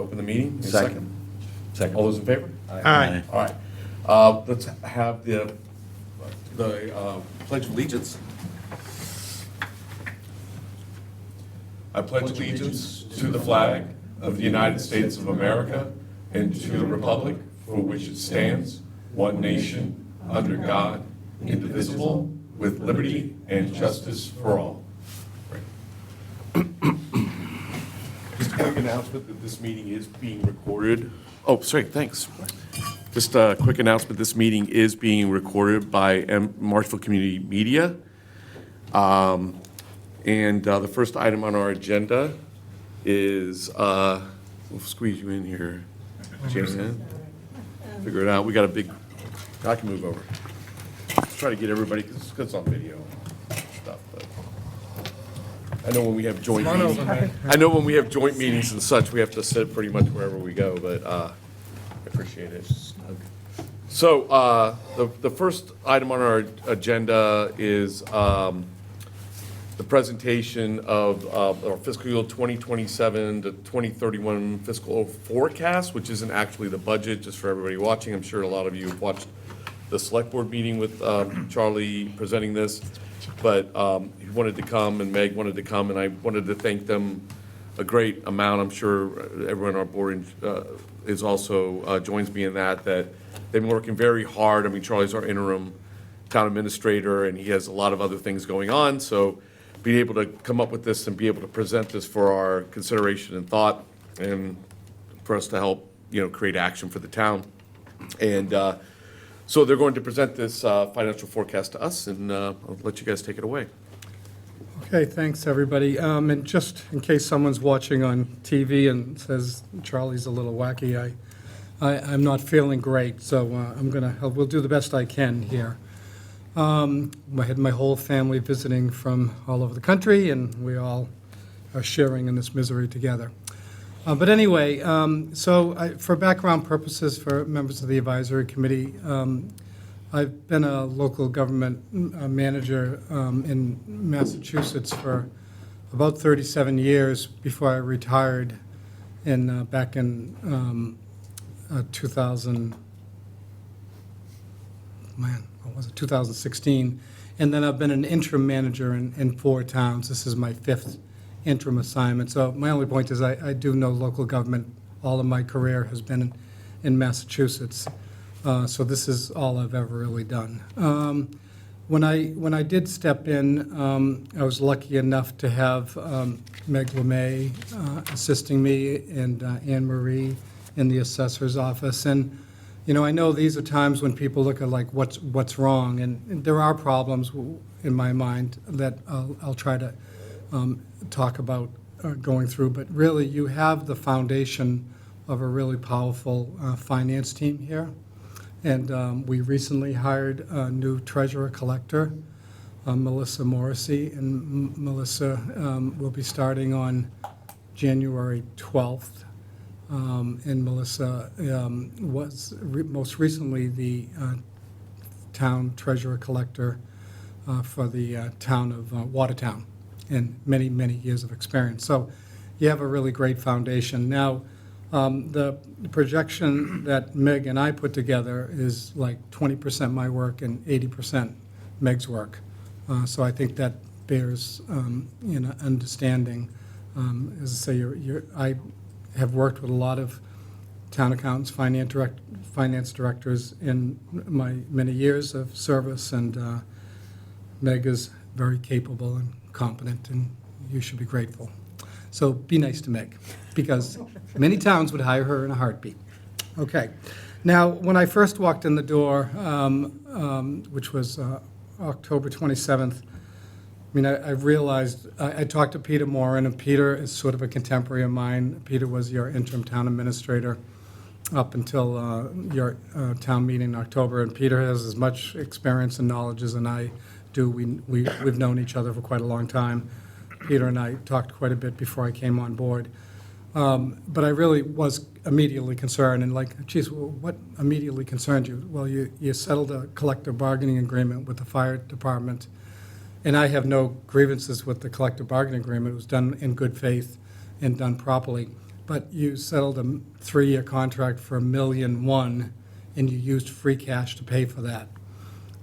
Open the meeting. Any Second. All those in favor? Aye. All right. Let's have the Pledge of Allegiance. I pledge allegiance to the flag of the United States of America and to the republic for which it stands, one nation, under God, indivisible, with liberty and justice for all. Just a quick announcement that this meeting is being recorded. Oh, sorry, thanks. Just a quick announcement, this meeting is being recorded by Marshfield Community Media. And the first item on our agenda is, we'll squeeze you in here, Jason. Figure it out. We got a big, I can move over. Try to get everybody, because it's on video and stuff, but I know when we have joint meetings. I know when we have joint meetings and such, we have to sit pretty much wherever we go, but I appreciate it. So the first item on our agenda is the presentation of our fiscal year 2027 to 2031 fiscal forecast, which isn't actually the budget, just for everybody watching. I'm sure a lot of you have watched the select board meeting with Charlie presenting this, but he wanted to come and Meg wanted to come, and I wanted to thank them a great amount. I'm sure everyone on our board is also joins me in that they've been working very hard. I mean, Charlie's our interim town administrator, and he has a lot of other things going on, so being able to come up with this and be able to present this for our consideration and thought, and for us to help, create action for the town. And so they're going to present this financial forecast to us, and I'll let you guys take it away. Okay, thanks, everybody. And just in case someone's watching on TV and says Charlie's a little wacky, I'm not feeling great, so we'll do the best I can here. I had my whole family visiting from all over the country, and we all are sharing in this misery together. But anyway, for background purposes for members of the advisory committee, I've been a local government manager in Massachusetts for about 37 years before I retired back in 2016. And then I've been an interim manager in 4 towns. This is my 5th interim assignment. So my only point is I do know local government. All of my career has been in Massachusetts. So this is all I've ever really done. When I did step in, I was lucky enough to have Meg LeMay assisting me and Anne Marie in the assessor's office. And I know these are times when people look at what's wrong, and there are problems in my mind that I'll try to talk about going through. But really, you have the foundation of a really powerful finance team here. And we recently hired a new treasurer-collector, Melissa Morrissey, and Melissa will be starting on January 12th. And Melissa was most recently the town treasurer-collector for the town of Watertown, and many, many years of experience. So you have a really great foundation. Now, the projection that Meg and I put together is like 20% my work and 80% Meg's work. So I think that bears understanding. As I say, I have worked with a lot of town accountants, finance directors in my many years of service, and Meg is very capable and competent, and you should be grateful. So be nice to Meg, because many towns would hire her in a heartbeat. Okay. Now, when I first walked in the door, which was October 27th, I realized, I talked to Peter Moran, and Peter is sort of a contemporary of mine. Peter was your interim town administrator up until your town meeting in October, and Peter has as much experience and knowledge as I do. We've known each other for quite a long time. Peter and I talked quite a bit before I came on board. But I really was immediately concerned, and geez, well, what immediately concerned you? Well, you settled a collective bargaining agreement with the fire department, and I have no grievances with the collective bargaining agreement. It was done in good faith and done properly. but you settled a 3-year contract for $1,000,001, and you used free cash to pay for that,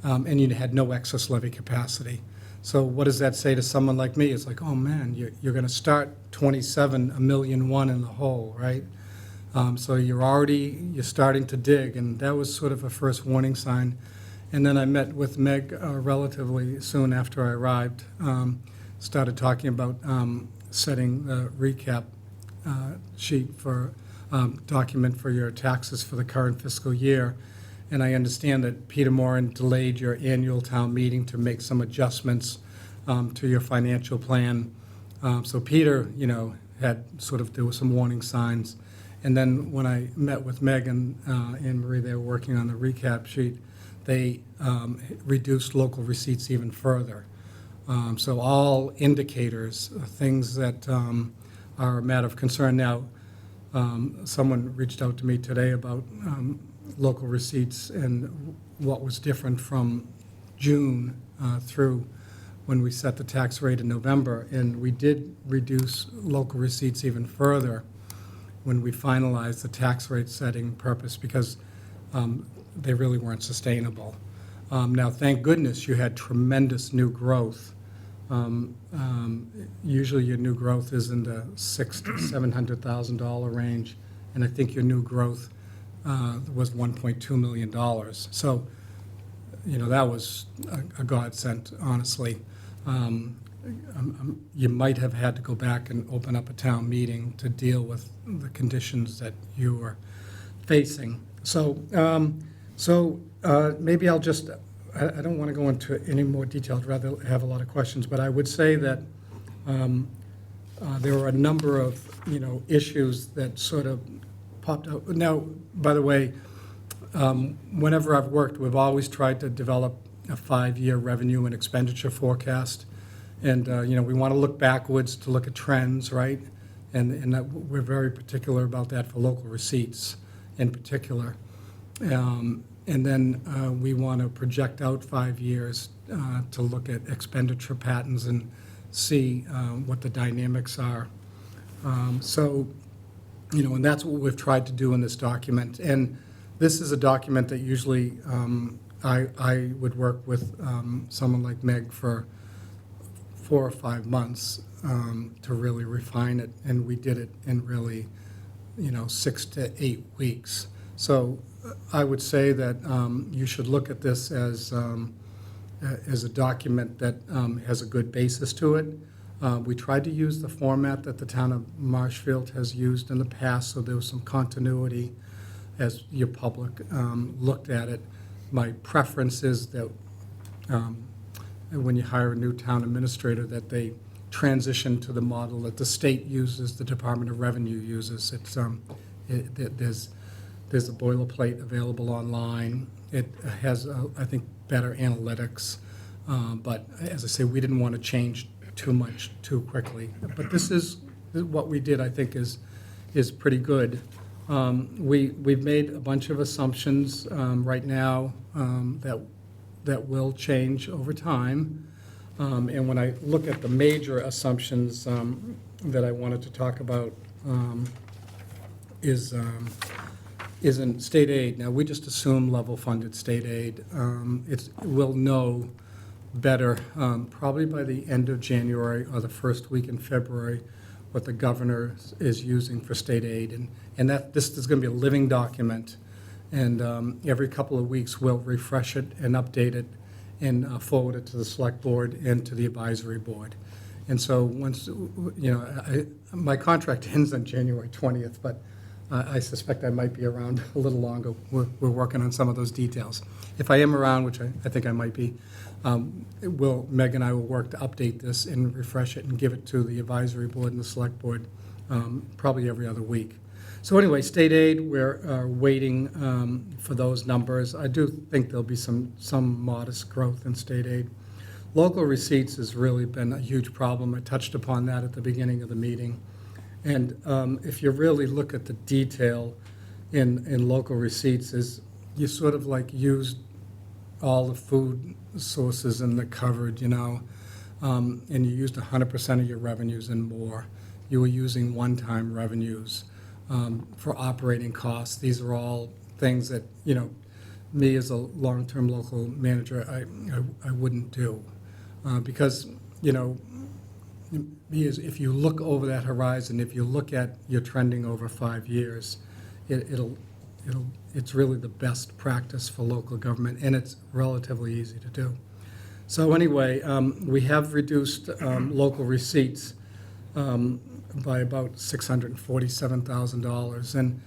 and you had no excess levy capacity. So what does that say to someone like me? It's like, oh man, you're going to start 27, $1,000,001 in the hole, right? So you're starting to dig, and that was sort of a first warning sign. And then I met with Meg relatively soon after I arrived, started talking about setting the recap sheet for document for your taxes for the current fiscal year. And I understand that Peter Moran delayed your annual town meeting to make some adjustments to your financial plan. So Peter, had there were some warning signs. And then when I met with Meg and Anne Marie, they were working on the recap sheet, they reduced local receipts even further. So all indicators, things that are a matter of concern. Now, someone reached out to me today about local receipts and what was different from June through when we set the tax rate in November. And we did reduce local receipts even further when we finalized the tax rate setting purpose, because they really weren't sustainable. Now, thank goodness you had tremendous new growth. Usually your new growth is in the $600,000 to $700,000 range, and I think your new growth was $1.2 million. So, that was a godsend, honestly. You might have had to go back and open up a town meeting to deal with the conditions that you were facing. So maybe I'll just, I don't want to go into any more detail. I'd rather have a lot of questions, but I would say that there were a number of, issues that sort of popped out. Now, by the way, whenever I've worked, we've always tried to develop a 5-year revenue and expenditure forecast. And, we want to look backwards to look at trends, right? And that we're very particular about that for local receipts in particular. And then we want to project out 5 years to look at expenditure patterns and see what the dynamics are. And that's what we've tried to do in this document. And this is a document that usually I would work with someone like Meg for 4 or 5 months to really refine it, and we did it in really, 6 to 8 weeks. So I would say that you should look at this as a document that has a good basis to it. We tried to use the format that the town of Marshfield has used in the past, so there was some continuity as your public looked at it. My preference is that when you hire a new town administrator, that they transition to the model that the state uses, the Department of Revenue uses. There's a boilerplate available online. It has, I think, better analytics. But as I say, we didn't want to change too much too quickly. But this is what we did, I think, is pretty good. We've made a bunch of assumptions right now that will change over time. And when I look at the major assumptions that I wanted to talk about is in state aid. Now, we just assume level-funded state aid. We'll know better probably by the end of January or the first week in February what the governor is using for state aid. And that this is going to be a living document. And every couple of weeks, we'll refresh it and update it and forward it to the select board and to the advisory board. And so once, my contract ends on January 20th, but I suspect I might be around a little longer. We're working on some of those details. If I am around, which I think I might be, Meg and I will work to update this and refresh it and give it to the advisory board and the select board probably every other week. So anyway, state aid, we're waiting for those numbers. I do think there'll be some modest growth in state aid. Local receipts has really been a huge problem. I touched upon that at the beginning of the meeting. And if you really look at the detail in local receipts, is you sort of like used all the food sources in the cupboard, and you used 100% of your revenues and more. You were using one-time revenues. for operating costs. These are all things that, me as a long-term local manager, I wouldn't do. Because, if you look over that horizon, if you look at your trending over 5 years, it's really the best practice for local government, and it's relatively easy to do. So anyway, we have reduced local receipts by about $647,000.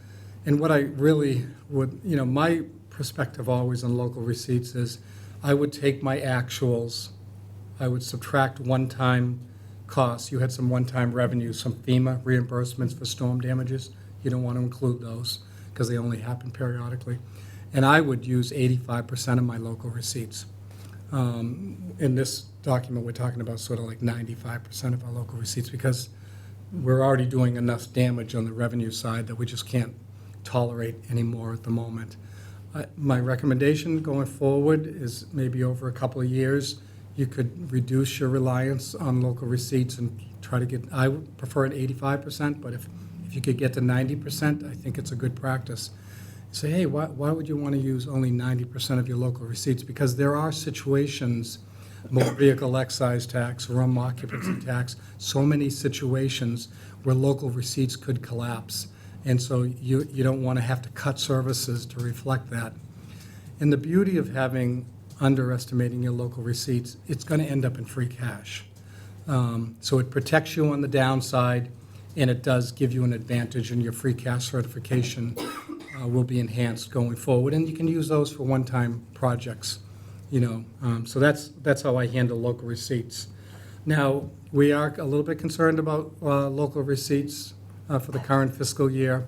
And what I really would, my perspective always on local receipts is I would take my actuals, I would subtract one-time costs. You had some one-time revenues, some FEMA reimbursements for storm damages. You don't want to include those because they only happen periodically. And I would use 85% of my local receipts. In this document, we're talking about sort of like 95% of our local receipts because we're already doing enough damage on the revenue side that we just can't tolerate anymore at the moment. My recommendation going forward is maybe over a couple of years, you could reduce your reliance on local receipts and try to get, I would prefer at 85%, but if you could get to 90%, I think it's a good practice. Say, hey, why would you want to use only 90% of your local receipts? Because there are situations, motor vehicle excise tax, room occupancy tax, so many situations where local receipts could collapse. And so you don't want to have to cut services to reflect that. And the beauty of underestimating your local receipts, it's going to end up in free cash. So it protects you on the downside, and it does give you an advantage, and your free cash certification will be enhanced going forward. And you can use those for one-time projects, So that's how I handle local receipts. Now, we are a little bit concerned about local receipts for the current fiscal year,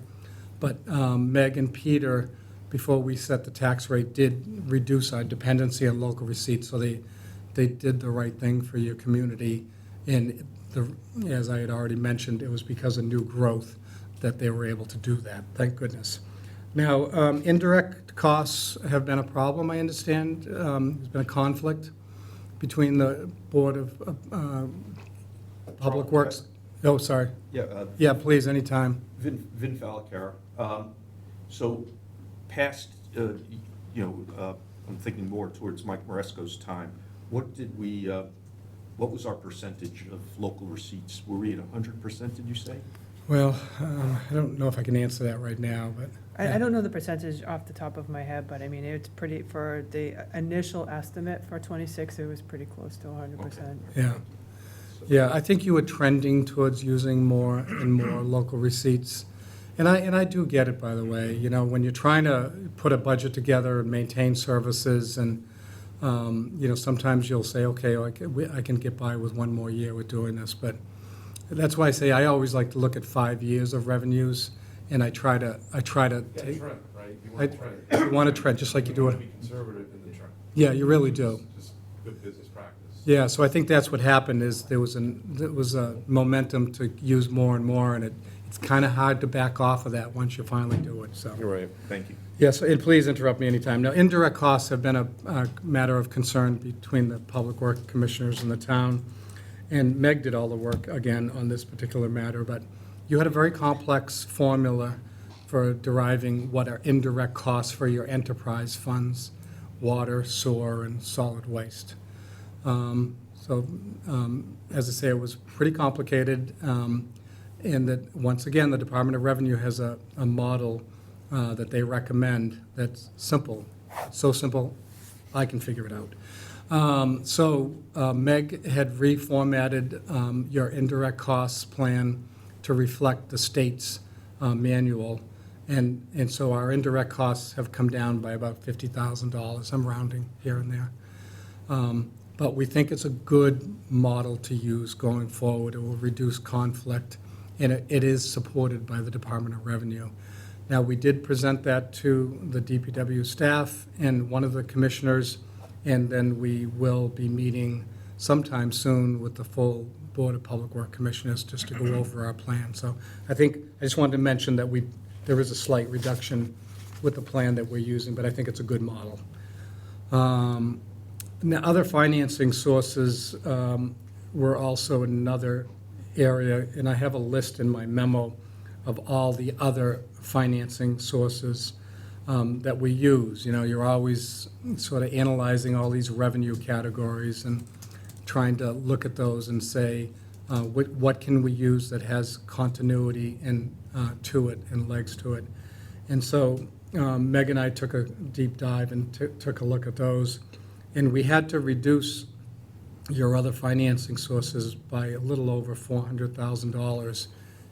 but Meg and Peter, before we set the tax rate, did reduce our dependency on local receipts, so they did the right thing for your community. And as I had already mentioned, it was because of new growth that they were able to do that, thank goodness. Now, indirect costs have been a problem, I understand. There's been a conflict between the Board of Public Works. Oh, sorry. Yeah, please, anytime. Vin Falcar. So past, I'm thinking more towards Mike Maresco's time. What was our percentage of local receipts? Were we at 100%, did you say? Well, I don't know if I can answer that right now, but. I don't know the percentage off the top of my head, but I mean, it's pretty, for the initial estimate for 26, it was pretty close to 100%. Yeah. Yeah, I think you were trending towards using more and more local receipts. And I do get it, by the way. When you're trying to put a budget together and maintain services and, sometimes you'll say, okay, I can get by with one more year with doing this. But that's why I say I always like to look at 5 years of revenues, and I try to take. Trend, right? You want to trend. You want to trend, just like you do want it. to be conservative in the trend. Yeah, you really do. Just good business practice. Yeah, so I think that's what happened is there was a momentum to use more and more, and it's kind of hard to back off of that once you finally do it, so. You're right. Thank you. Yes, and please interrupt me anytime. Now, indirect costs have been a matter of concern between the Public Works Commissioners and the town, and Meg did all the work, again, on this particular matter, but you had a very complex formula for deriving what are indirect costs for your enterprise funds, water, sewer, and solid waste. As I say, it was pretty complicated, and that, once again, the Department of Revenue has a model that they recommend that's simple, so simple, I can figure it out. Meg had reformatted your indirect costs plan to reflect the state's manual, and so our indirect costs have come down by about $50,000. I'm rounding here and there. But we think it's a good model to use going forward. It will reduce conflict, and it is supported by the Department of Revenue. Now, we did present that to the DPW staff and one of the commissioners, and then we will be meeting sometime soon with the full Board of Public Works Commissioners just to go over our plan. So I just wanted to mention that there is a slight reduction with the plan that we're using, but I think it's a good model. Now, other financing sources were also another area, and I have a list in my memo of all the other financing sources that we use. You know, you're always sort of analyzing all these revenue categories and trying to look at those and say, what can we use that has continuity and to it and legs to it. And so Meg and I took a deep dive and took a look at those, and we had to reduce your other financing sources by a little over $400,000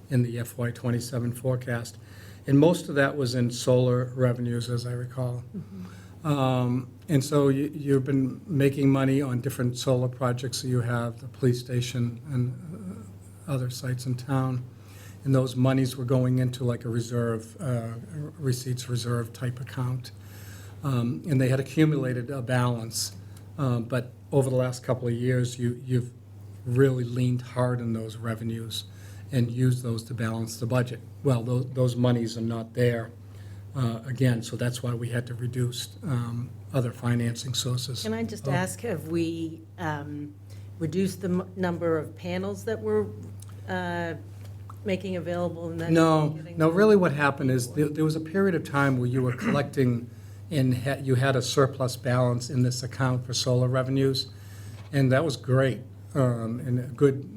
in the FY '27 forecast. And most of that was in solar revenues, as I recall. And so you've been making money on different solar projects that you have, the police station and other sites in town. And those monies were going into like a reserve, receipts reserve type account. And they had accumulated a balance. But over the last couple of years, you've really leaned hard on those revenues and used those to balance the budget. Well, those monies are not there again, so that's why we had to reduce other financing sources. Can I just ask, have we reduced the number of panels that we're making available? And then No, getting no, them? really what happened is there was a period of time where you were collecting and you had a surplus balance in this account for solar revenues, and that was great, and a good,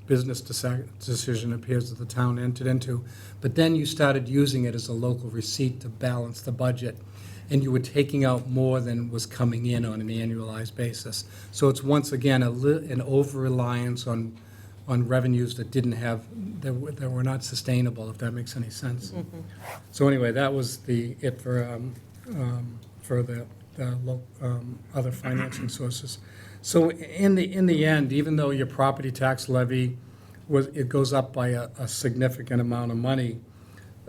business decision appears that the town entered into. But then you started using it as a local receipt to balance the budget, and you were taking out more than was coming in on an annualized basis. So it's once again an over-reliance on revenues that didn't have, that were not sustainable, if that makes any sense. So anyway, that was it for the other financing sources. So in the end, even though your property tax levy it goes up by a significant amount of money,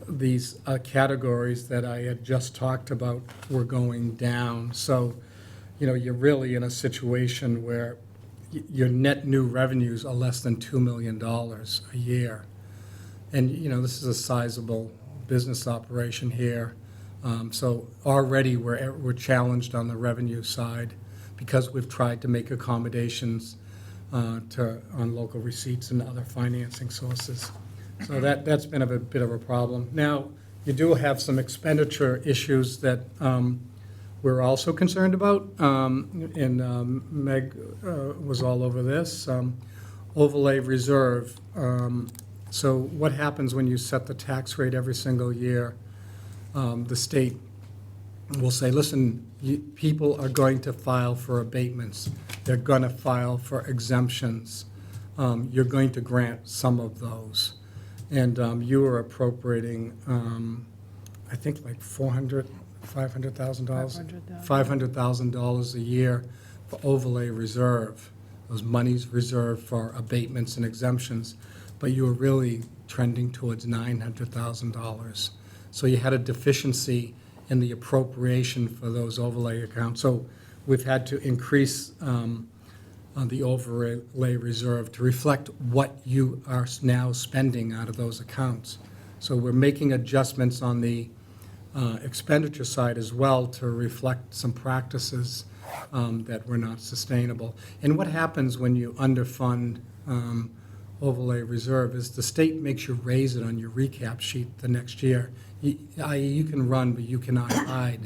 these categories that I had just talked about were going down. So, you're really in a situation where your net new revenues are less than $2 million a year. And, this is a sizable business operation here. So already we're challenged on the revenue side because we've tried to make accommodations on local receipts and other financing sources. So that's been a bit of a problem. Now, you do have some expenditure issues that we're also concerned about, and Meg was all over this. Overlay reserve. So what happens when you set the tax rate every single year? The state will say, listen, people are going to file for abatements. They're going to file for exemptions. You're going to grant some of those. And you are appropriating, I think like $500,000? $500,000 a year for overlay reserve. Those monies reserved for abatements and exemptions. But you were really trending towards $900,000. So you had a deficiency in the appropriation for those overlay accounts. So we've had to increase the overlay reserve to reflect what you are now spending out of those accounts. So we're making adjustments on the expenditure side as well to reflect some practices that were not sustainable. And what happens when you underfund overlay reserve is the state makes you raise it on your recap sheet the next year. I.e., you can run, but you cannot hide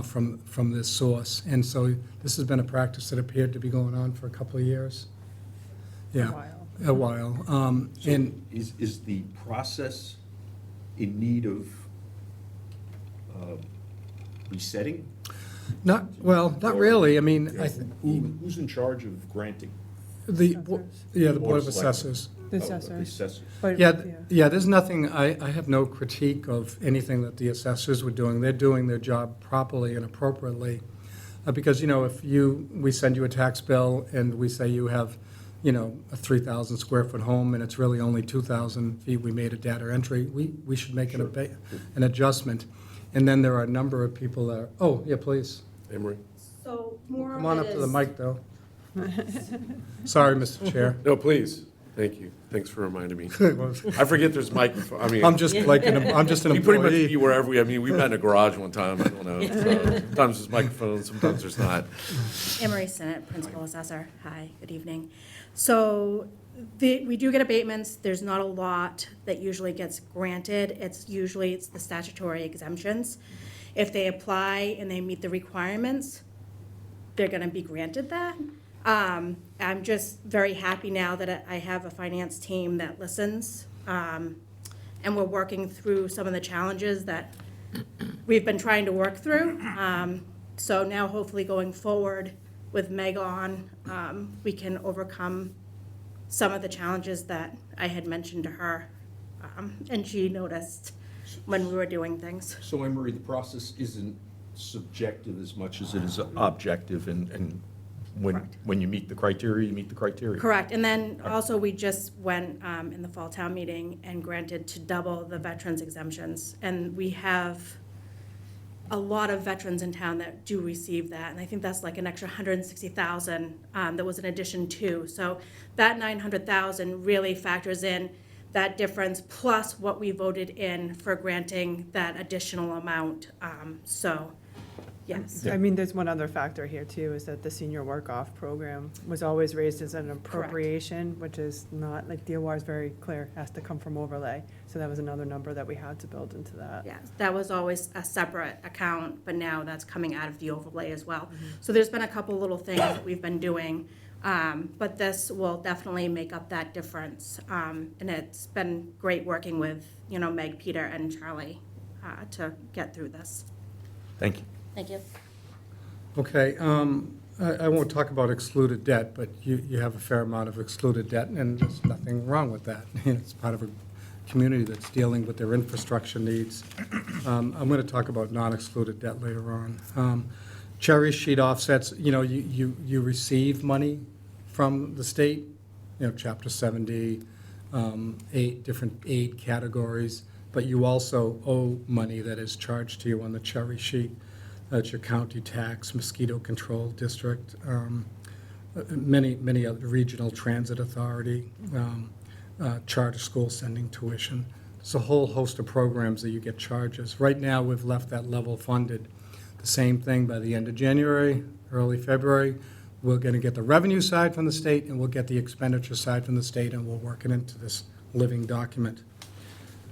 from this source. And so this has been a practice that appeared to be going on for a couple of years. Yeah, a while. So And is the process in need of resetting? not really. I mean, Who's in charge of granting? the Assessors. Board of Selectmen. Assessors. The Oh, assessors. assessors. But, Yeah, there's nothing, I have no critique of anything that the assessors were doing. They're doing their job properly and appropriately. Because, if we send you a tax bill and we say you have, a 3,000 square foot home and it's really only 2,000 feet, we made a data entry, we should make an adjustment. And then there are a number of people that are, yeah, please. Emery? So more Come of on it up to the is- mic, though. Sorry, Mr. Chair. No, please. Thank you. Thanks for reminding me. Well, I forget there's microphone, I mean. I'm just like, I'm just an We pretty much employee. be wherever we met in a garage one time, I don't know. So, sometimes there's microphones, sometimes there's not. Emery Sinnott, Principal Assessor. Hi, good evening. So We do get abatements. There's not a lot that usually gets granted. It's the statutory exemptions. If they apply and they meet the requirements, they're gonna be granted that. I'm just very happy now that I have a finance team that listens. And we're working through some of the challenges that we've been trying to work through. So now hopefully going forward with Meg on, we can overcome some of the challenges that I had mentioned to her. And she noticed when we were doing things. So Anne Marie, the process isn't subjective as much as it is objective, and Correct. when you meet the criteria, you meet the criteria. Correct, and then also we just went in the fall town meeting and granted to double the veterans exemptions. And we have a lot of veterans in town that do receive that, and I think that's like an extra 160,000 that was an addition to. So that 900,000 really factors in that difference plus what we voted in for granting that additional amount. So, yes. I mean, there's one other factor here too, is that the senior work-off program was always raised as an appropriation, which is not, like DOR is very clear, has to come from overlay. So that was another number that we had to build into that. Yeah, that was always a separate account, but now that's coming out of the overlay as well. So there's been a couple little things that we've been doing, but this will definitely make up that difference. And it's been great working with, Meg, Peter, and Charlie to get through this. Thank you. Thank you. Okay, I won't talk about excluded debt, but you have a fair amount of excluded debt, and there's nothing wrong with that. It's part of a community that's dealing with their infrastructure needs. I'm going to talk about non-excluded debt later on. Cherry sheet offsets, you receive money from the state, Chapter 70, 8 different aid categories, but you also owe money that is charged to you on the cherry sheet. That's your county tax, mosquito control district, many other regional transit authority, charter school sending tuition. It's a whole host of programs that you get charges. Right now, we've left that level funded. The same thing by the end of January, early February. We're going to get the revenue side from the state, and we'll get the expenditure side from the state, and we'll work it into this living document.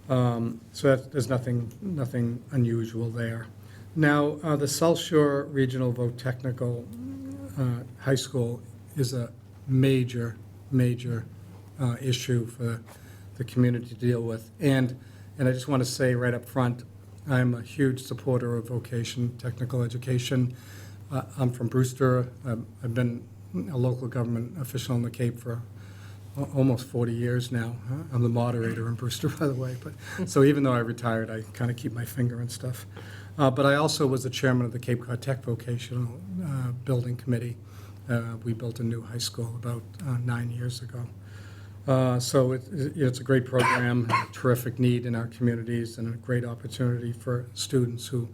So there's nothing unusual there. Now, the South Shore Regional Voc Technical High School is a major issue for the community to deal with. And I just want to say right up front, I'm a huge supporter of vocation, technical education. I'm from Brewster. I've been a local government official in the Cape for almost 40 years now. I'm the moderator in Brewster, by the way. But so even though I retired, I kind of keep my finger in stuff. But I also was the chairman of the Cape Cod Tech Vocational Building Committee. We built a new high school about 9 years ago. So it's a great program, terrific need in our communities, and a great opportunity for students who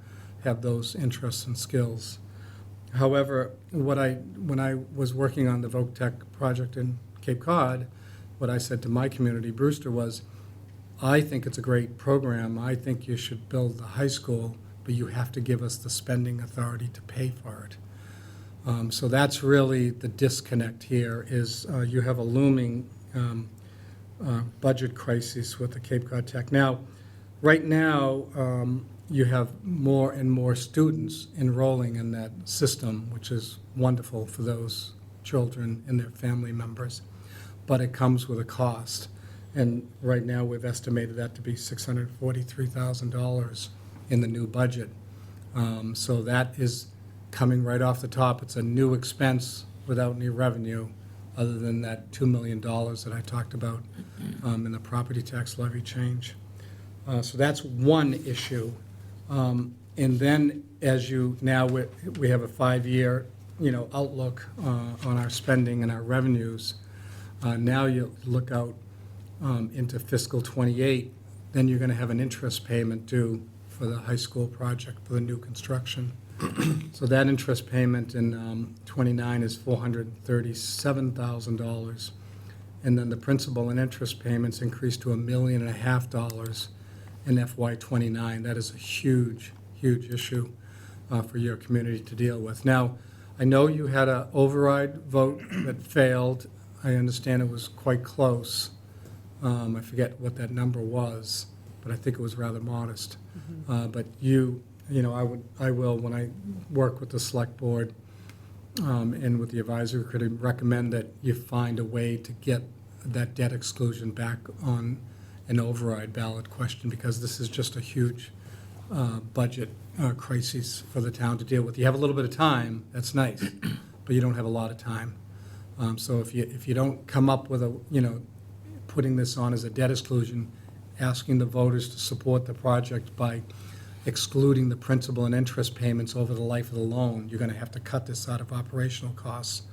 have those interests and skills. However, when I was working on the Voc Tech project in Cape Cod, what I said to my community, Brewster, was, I think it's a great program. I think you should build the high school, but you have to give us the spending authority to pay for it. So that's really the disconnect here, is you have a looming budget crisis with the Cape Cod Tech. Now, right now, you have more and more students enrolling in that system, which is wonderful for those children and their family members, but it comes with a cost. And right now, we've estimated that to be $643,000 in the new budget. So that is coming right off the top. It's a new expense without any revenue, other than that $2 million that I talked about in the property tax levy change. So that's one issue. And then as we have a 5-year, outlook on our spending and our revenues. Now you look out into fiscal '28, then you're going to have an interest payment due for the high school project for the new construction. So that interest payment in '29 is $437,000. And then the principal and interest payments increase to $1.5 million in FY '29. That is a huge issue for your community to deal with. Now, I know you had an override vote that failed I understand it was quite close. I forget what that number was, but I think it was rather modest. But you know, I will, when I work with the select board and with the advisory committee, recommend that you find a way to get that debt exclusion back on an override ballot question, because this is just a huge budget crisis for the town to deal with. You have a little bit of time, that's nice, but you don't have a lot of time. So if you don't come up with a, you know, putting this on as a debt exclusion, asking the voters to support the project by excluding the principal and interest payments over the life of the loan, you're gonna have to cut this out of operational costs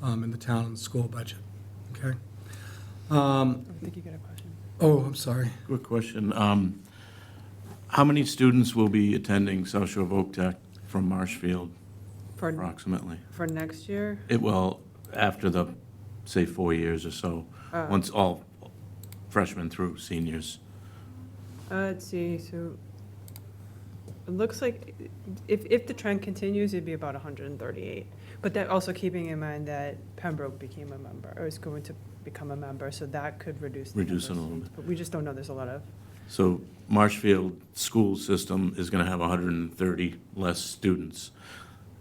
in the town and the school budget, okay? I think you got a question. Oh, I'm sorry. Quick question. How many students will be attending South Shore Voc Tech from Marshfield For, approximately? for next year? It will, after the, say, 4 years or so, once all freshmen through seniors. Let's see, so it looks like if the trend continues, it'd be about 138. But that also keeping in mind that Pembroke became a member, or is going to become a member, so that could reduce the Reduce number it a of little students. But we just don't know, there's a lot of, So Marshfield school system is going to have 130 less students.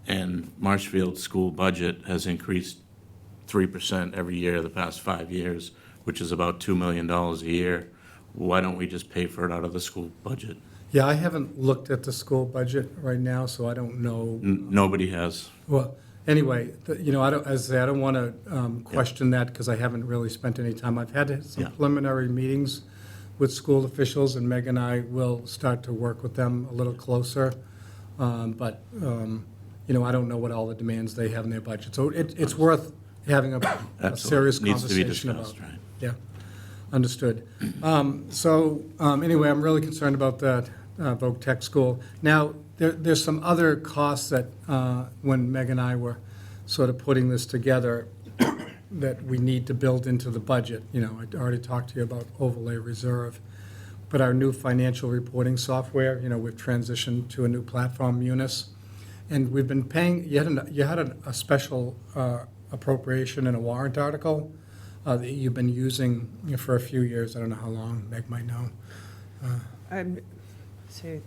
And Marshfield school budget has increased 3% every year the past 5 years, which is about $2 million a year. Why don't we just pay for it out of the school budget? Yeah, I haven't looked at the school budget right now, so I don't know. Nobody has. Well, anyway, you know, as I say, I don't want to question that because I haven't really spent any time. I've had some Yeah. preliminary meetings with school officials, and Meg and I will start to work with them a little closer. But, you know, I don't know what all the demands they have in their budget. So it's worth having a Absolutely. serious Needs to be conversation about. discussed, right? Yeah, understood. Anyway, I'm really concerned about that Voc Tech school. Now, there's some other costs that, when Meg and I were sort of putting this together, that we need to build into the budget. You know, I already talked to you about overlay reserve. But our new financial reporting software, you know, we've transitioned to a new platform, Munis. And we've been paying, you had a special appropriation in a warrant article that you've been using for a few years. I don't know how long, Meg might know. say,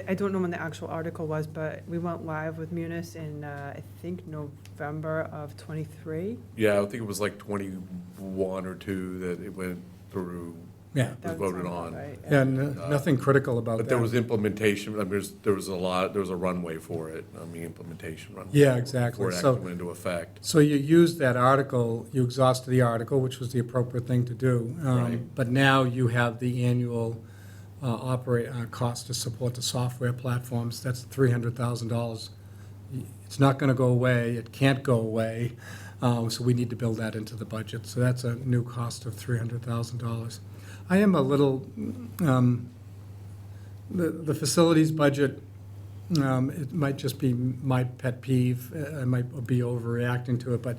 I don't know when the actual article was, but we went live with Munis in, I think, November of '23. Yeah, I think it was like 21 or 2 that it went through, Yeah, was That voted sound about on. right, yeah, nothing critical about that. But there was implementation, I mean, there was a runway for it, I mean, implementation runway. Yeah, exactly. Before it So- actually went into effect. So you used that article, you exhausted the article, which was the appropriate thing to do. Right. But now you have the annual cost to support the software platforms. That's $300,000. It's not going to go away. It can't go away. So we need to build that into the budget. So that's a new cost of $300,000. I am a little, the facilities budget, it might just be my pet peeve. I might be overreacting to it, but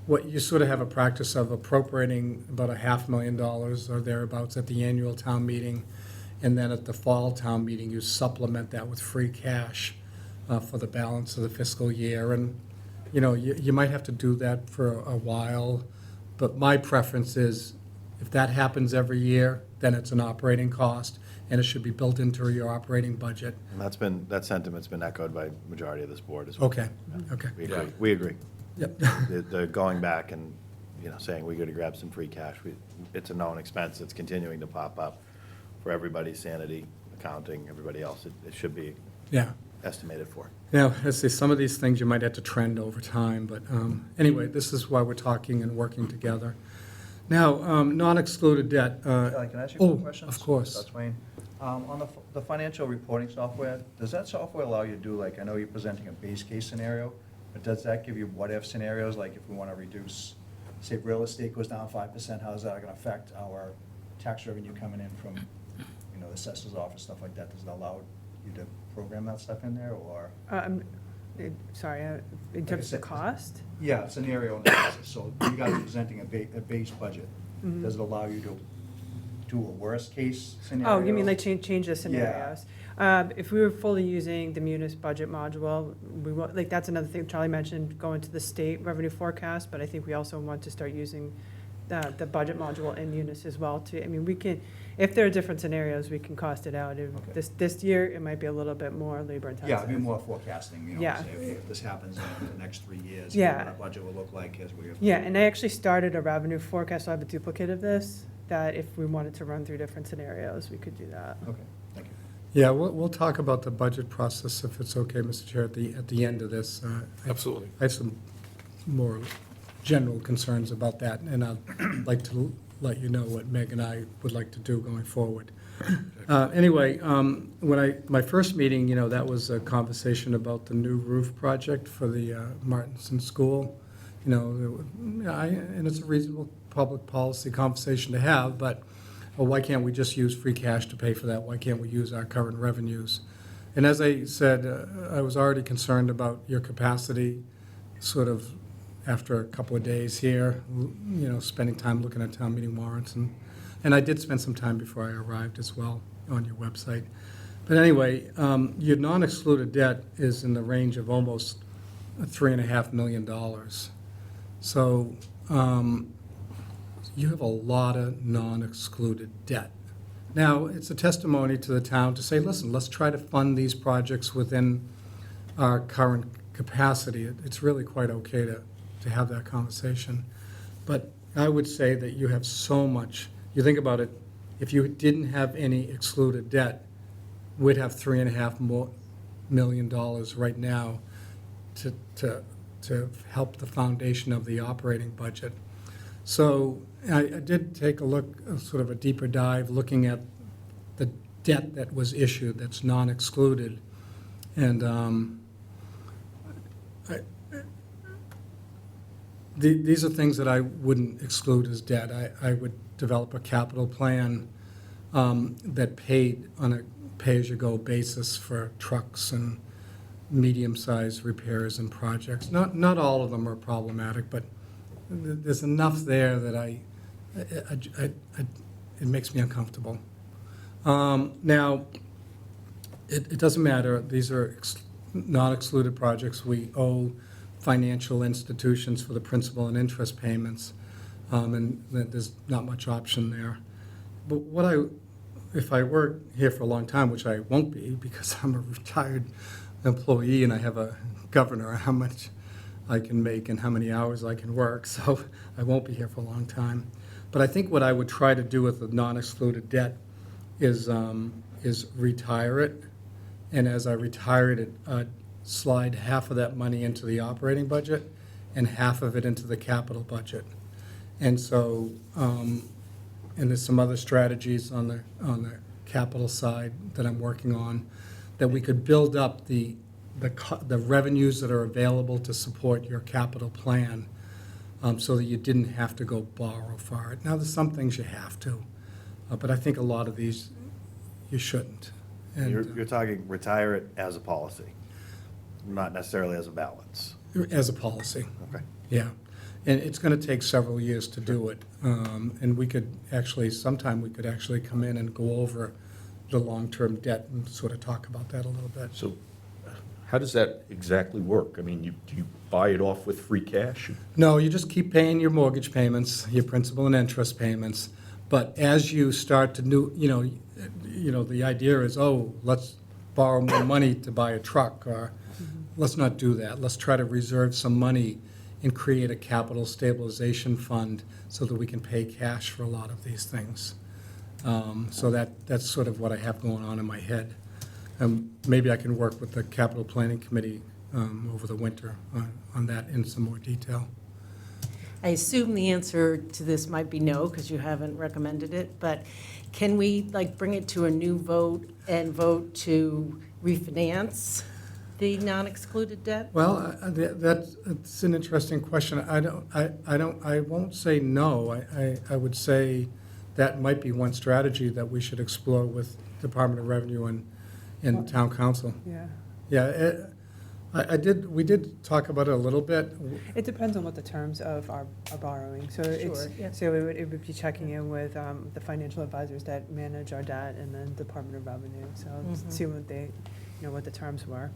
what you sort of have a practice of appropriating about $500,000 or thereabouts at the annual town meeting, and then at the fall town meeting, you supplement that with free cash for the balance of the fiscal year. And, you know, you might have to do that for a while, but my preference is if that happens every year, then it's an operating cost, and it should be built into your operating budget. And that sentiment's been echoed by majority of this board as well. Okay, okay. We agree, Yeah. we agree. Yep. The going back and, you know, saying we gotta grab some free cash, it's a known expense, it's continuing to pop up for everybody's sanity, accounting, everybody else, it should be Yeah. estimated for. Now, let's see, some of these things you might have to trend over time, but anyway, this is why we're talking and working together. Now, non-excluded debt. Charlie, can I ask you a quick question? Of course. That's Wayne. On the financial reporting software, does that software allow you to do, like, I know you're presenting a base case scenario, but does that give you what-if scenarios, like if we want to reduce, say, if real estate goes down 5%, how is that going to affect our tax revenue coming in from, you know, the assessor's office, stuff like that? Does it allow you to program that stuff in there, or? Sorry, in Like I terms of said- cost? Yeah, scenario analysis, so you guys are presenting a base budget. Does it allow you to do a worst-case scenario? Oh, you mean like change the scenarios? If we were fully using the munis budget module, we want, like, that's another thing Charlie mentioned, going to the state revenue forecast, but I think we also want to start using the budget module in munis as well too. I mean, we can, if there are different scenarios, we can cost it out. If Okay. this year, it might be a little bit more labor intensive. Yeah, I mean, more forecasting, you know, Yeah. say, okay, if this happens in the next 3 years, Yeah. what our budget will look like as we. Yeah, and I actually started a revenue forecast, so I have a duplicate of this, that if we wanted to run through different scenarios, we could do that. Okay, thank you. Yeah, we'll talk about the budget process, if it's okay, Mr. Chair, at the end of this. Absolutely. I have some more general concerns about that, and I'd like to let you know what Meg and I would like to do going forward. Anyway, my first meeting, that was a conversation about the new roof project for the Martinson School. And it's a reasonable public policy conversation to have, but why can't we just use free cash to pay for that? Why can't we use our current revenues? And as I said, I was already concerned about your capacity, sort of after a couple of days here, spending time looking at town meeting warrants. And I did spend some time before I arrived as well on your website. But anyway, your non-excluded debt is in the range of almost $3.5 million. So you have a lot of non-excluded debt. Now, it's a testimony to the town to say, listen, let's try to fund these projects within our current capacity. It's really quite okay to have that conversation. But I would say that you have so much, you think about it, if you didn't have any excluded debt, we'd have $3.5 million right now to help the foundation of the operating budget. So I did take a look, sort of a deeper dive, looking at the debt that was issued that's non-excluded. And these are things that I wouldn't exclude as debt. I would develop a capital plan that paid on a pay-as-you-go basis for trucks and medium-sized repairs and projects. Not all of them are problematic, but there's enough there that it makes me uncomfortable. Now, it doesn't matter. These are non-excluded projects. We owe financial institutions for the principal and interest payments, and there's not much option there. But if I work here for a long time, which I won't be because I'm a retired employee and I have a governor how much I can make and how many hours I can work, so I won't be here for a long time. But I think what I would try to do with the non-excluded debt is retire it, and as I retired it, slide half of that money into the operating budget and half of it into the capital budget. And so, and there's some other strategies on the capital side that I'm working on, that we could build up the revenues that are available to support your capital plan, so that you didn't have to go borrow for it. Now, there's some things you have to, but I think a lot of these you shouldn't. And, You're talking retire it as a policy, not necessarily as a balance. as a policy. Okay. Yeah, and it's going to take several years to do it. And we could actually, sometime we could actually come in and go over the long-term debt and sort of talk about that a little bit. So how does that exactly work? I mean, do you buy it off with free cash? No, you just keep paying your mortgage payments, your principal and interest payments. But as you start to the idea is, let's borrow more money to buy a truck, or let's not do that. Let's try to reserve some money and create a capital stabilization fund so that we can pay cash for a lot of these things. So that's sort of what I have going on in my head. Maybe I can work with the capital planning committee over the winter on that in some more detail. I assume the answer to this might be no, because you haven't recommended it, but can we, bring it to a new vote and vote to refinance the non-excluded debt? Well, that's an interesting question. I won't say no. I would say that might be one strategy that we should explore with Department of Revenue and Town Council. Yeah. Yeah, We did talk about it a little bit. It depends on what the terms of our borrowing, so it's, Sure, yeah. so it would be checking in with the financial advisors that manage our debt and then Department of Revenue, so see what they, what the terms were.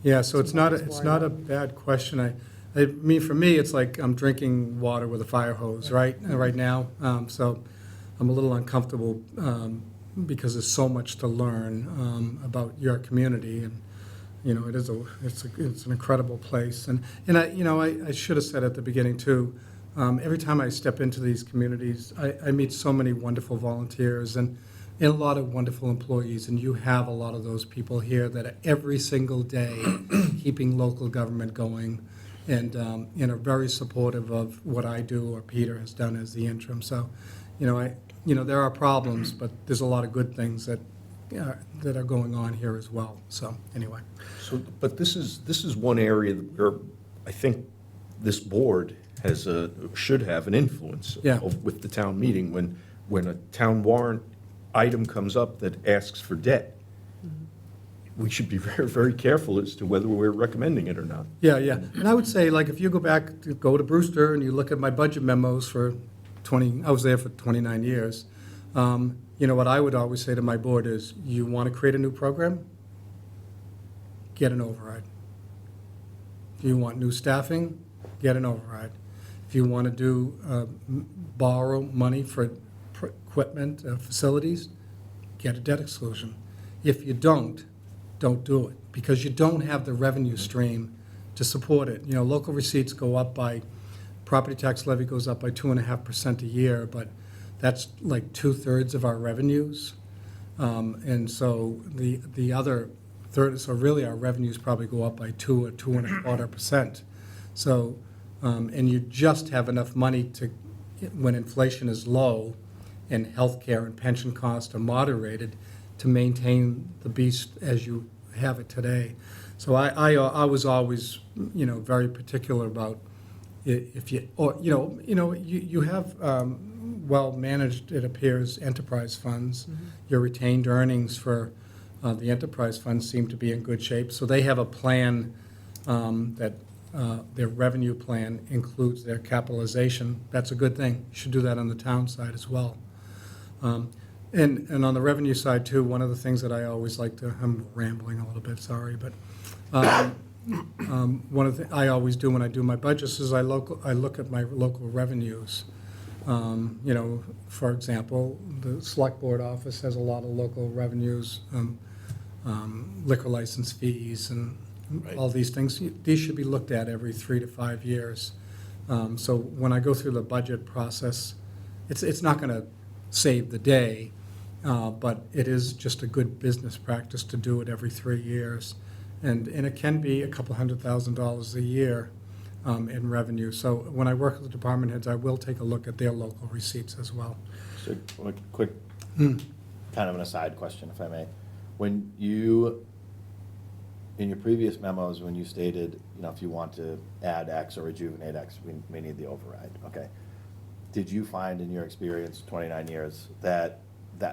Yeah, so it's not, Sometimes it's not a more. bad question. I mean, for me, it's like I'm drinking water with a fire hose, right, right now. So I'm a little uncomfortable because there's so much to learn about your community. And, it's an incredible place. And I should have said at the beginning, too, every time I step into these communities, I meet so many wonderful volunteers and a lot of wonderful employees, and you have a lot of those people here that are every single day keeping local government going and are very supportive of what I do or Peter has done as the interim. So, there are problems, but there's a lot of good things that are going on here as well. So, anyway. So, but this is one area where I think this board should have an influence Yeah. with the town meeting. When a town warrant item comes up that asks for debt, we should be very, very careful as to whether we're recommending it or not. Yeah, yeah. And I would say, like, if you go to Brewster and you look at my budget memos for I was there for 29 years. What I would always say to my board is, you want to create a new program? Get an override. If you want new staffing, get an override. If you want to borrow money for equipment, facilities, get a debt exclusion. If you don't do it, because you don't have the revenue stream to support it. Local receipts go up property tax levy goes up by 2.5% a year, but that's like 2/3 of our revenues. And so the other third, so really our revenues probably go up by 2 or 2.25%. So, and you just have enough money when inflation is low and healthcare and pension costs are moderated, to maintain the beast as you have it today. So I was always, very particular about if you have well-managed, it appears, enterprise funds. Your retained earnings for the enterprise funds seem to be in good shape. So they have a plan that their revenue plan includes their capitalization. That's a good thing. You should do that on the town side as well. And on the revenue side, too, one of the things that I always like to, I'm rambling a little bit, sorry, but one of the I always do when I do my budgets is I look at my local revenues. For example, the select board office has a lot of local revenues, liquor license fees and all these things. These should be looked at every 3 to 5 years. So when I go through the budget process, it's not going to save the day, but it is just a good business practice to do it every 3 years. And it can be a couple $100,000 a year in revenue. So when I work with the department heads, I will take a look at their local receipts as well. So, a quick, kind of an aside question, if I may. When you, in your previous memos, when you stated, if you want to add X or rejuvenate X, we may need the override, okay? Did you find in your experience, 29 years, that